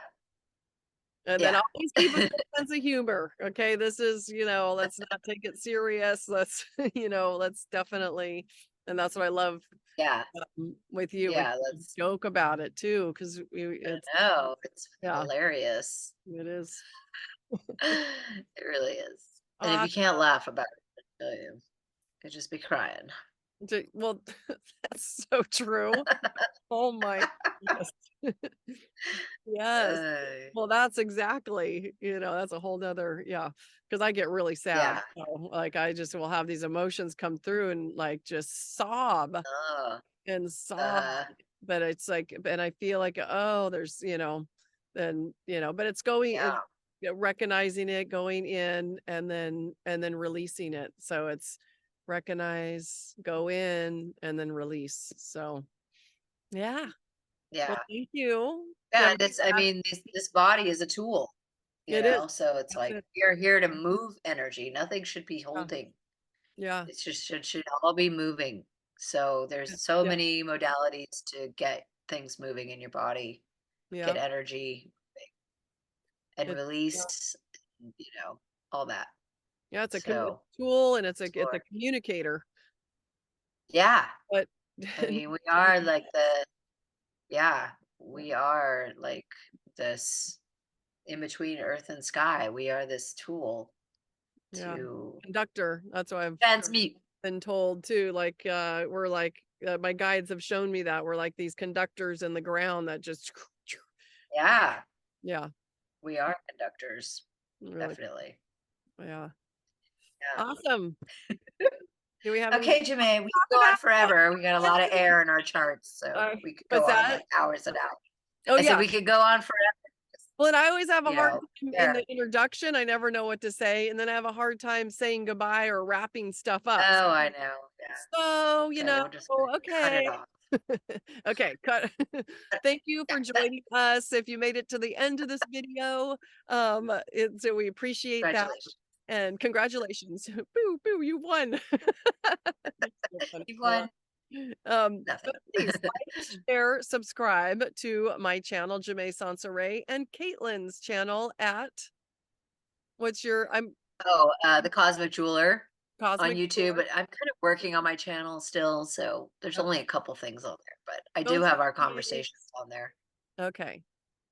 [SPEAKER 1] And then
[SPEAKER 2] Yeah.
[SPEAKER 1] always keep a good sense of humor. Okay. This is, let's not take it serious. Let's, let's definitely, and that's what I love
[SPEAKER 2] Yeah.
[SPEAKER 1] with you. We
[SPEAKER 2] Yeah,
[SPEAKER 1] can joke about it too, because it's,
[SPEAKER 2] I know, it's
[SPEAKER 1] yeah,
[SPEAKER 2] hilarious.
[SPEAKER 1] it is.
[SPEAKER 2] It really is. And if
[SPEAKER 1] Uh,
[SPEAKER 2] you can't laugh about it, I tell you, you'll just be crying.
[SPEAKER 1] well, that's so true. Oh my goodness. Yes.
[SPEAKER 2] Uh,
[SPEAKER 1] Well, that's exactly, that's a whole nother, yeah. Because I get really sad.
[SPEAKER 2] yeah.
[SPEAKER 1] So, like, I just will have these emotions come through and like just sob
[SPEAKER 2] Oh,
[SPEAKER 1] and sob.
[SPEAKER 2] uh,
[SPEAKER 1] But it's like, and I feel like, oh, there's, then, but it's going,
[SPEAKER 2] yeah,
[SPEAKER 1] recognizing it, going in, and then releasing it. So it's recognize, go in, and then release. So, yeah. Well,
[SPEAKER 2] yeah.
[SPEAKER 1] thank you.
[SPEAKER 2] Yeah,
[SPEAKER 1] Yeah,
[SPEAKER 2] and I mean, this body is a tool,
[SPEAKER 1] it is.
[SPEAKER 2] so it's
[SPEAKER 1] That's
[SPEAKER 2] like
[SPEAKER 1] it.
[SPEAKER 2] we are here to move energy. Nothing should be
[SPEAKER 1] Yeah.
[SPEAKER 2] holding.
[SPEAKER 1] Yeah.
[SPEAKER 2] It's just should all be moving. So there's so
[SPEAKER 1] Yeah.
[SPEAKER 2] many modalities to get things moving in your body, get
[SPEAKER 1] Yeah.
[SPEAKER 2] energy and
[SPEAKER 1] It's yeah.
[SPEAKER 2] release, all that.
[SPEAKER 1] Yeah, it's
[SPEAKER 2] So
[SPEAKER 1] a tool and it's a
[SPEAKER 2] explore.
[SPEAKER 1] communicator.
[SPEAKER 2] Yeah.
[SPEAKER 1] But
[SPEAKER 2] I mean, we are like yeah, we are like this in between earth and sky. We are this tool
[SPEAKER 1] yeah,
[SPEAKER 2] to
[SPEAKER 1] conductor. That's what I've
[SPEAKER 2] transmute.
[SPEAKER 1] been told too. Like we're like my guides have shown me that we're like these conductors in the ground that just
[SPEAKER 2] Yeah,
[SPEAKER 1] yeah,
[SPEAKER 2] we are conductors.
[SPEAKER 1] really
[SPEAKER 2] Definitely.
[SPEAKER 1] yeah.
[SPEAKER 2] Yeah.
[SPEAKER 1] Awesome. Do we have anything
[SPEAKER 2] Okay,
[SPEAKER 1] to
[SPEAKER 2] Janae, we
[SPEAKER 1] talk
[SPEAKER 2] could go on
[SPEAKER 1] about?
[SPEAKER 2] forever. We got a lot of air in our charts, so
[SPEAKER 1] Uh,
[SPEAKER 2] we could go
[SPEAKER 1] what's
[SPEAKER 2] on
[SPEAKER 1] that?
[SPEAKER 2] like hours and hours.
[SPEAKER 1] Oh
[SPEAKER 2] I said
[SPEAKER 1] yeah.
[SPEAKER 2] we could go on forever.
[SPEAKER 1] Well, and I always have a
[SPEAKER 2] You
[SPEAKER 1] hard
[SPEAKER 2] know,
[SPEAKER 1] time in
[SPEAKER 2] yeah.
[SPEAKER 1] the introduction. I never know what to say, and then I have a hard time saying goodbye or wrapping stuff up.
[SPEAKER 2] Oh, I know. Yeah.
[SPEAKER 1] So,
[SPEAKER 2] Okay, we're just gonna cut it
[SPEAKER 1] okay.
[SPEAKER 2] off.
[SPEAKER 1] Okay, cut. Thank you for joining us. If you made it to the end of this video, so we appreciate that.
[SPEAKER 2] Congratulations.
[SPEAKER 1] And congratulations. Boo, boo, you won. That's so funny.
[SPEAKER 2] You've
[SPEAKER 1] I love
[SPEAKER 2] won
[SPEAKER 1] but
[SPEAKER 2] nothing.
[SPEAKER 1] please like, share, subscribe to my channel, Jamae Sansaray, and Caitlin's channel at I'm
[SPEAKER 2] Oh, the Cosmic Jeweler on
[SPEAKER 1] Cosmic
[SPEAKER 2] YouTube,
[SPEAKER 1] Door.
[SPEAKER 2] but I'm kind of working on my channel still, so there's only
[SPEAKER 1] Okay.
[SPEAKER 2] a couple things on there, but I do
[SPEAKER 1] Don't
[SPEAKER 2] have our
[SPEAKER 1] forget.
[SPEAKER 2] conversations on there.
[SPEAKER 1] Okay.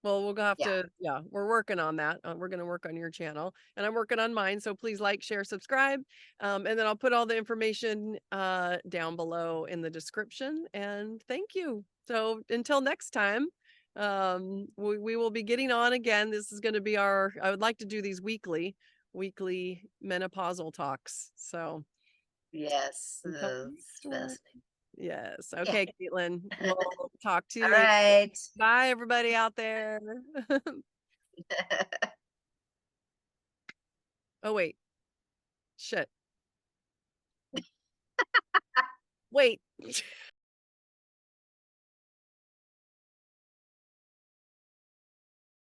[SPEAKER 1] Well, we'll have
[SPEAKER 2] Yeah.
[SPEAKER 1] to, yeah, we're working on that. We're going to work on your channel and I'm working on mine. So please like, share, subscribe. And then I'll put all the information down below in the description. And thank you. So until next time, we will be getting on again. This is going to be I would like to do these weekly menopausal talks. So
[SPEAKER 2] Yes.
[SPEAKER 1] until
[SPEAKER 2] It's
[SPEAKER 1] next one.
[SPEAKER 2] fascinating.
[SPEAKER 1] Yes.
[SPEAKER 2] Yeah.
[SPEAKER 1] Okay, Caitlin. We'll talk to you
[SPEAKER 2] All
[SPEAKER 1] later.
[SPEAKER 2] right.
[SPEAKER 1] Bye, everybody out there. Oh, wait. Shit. Wait.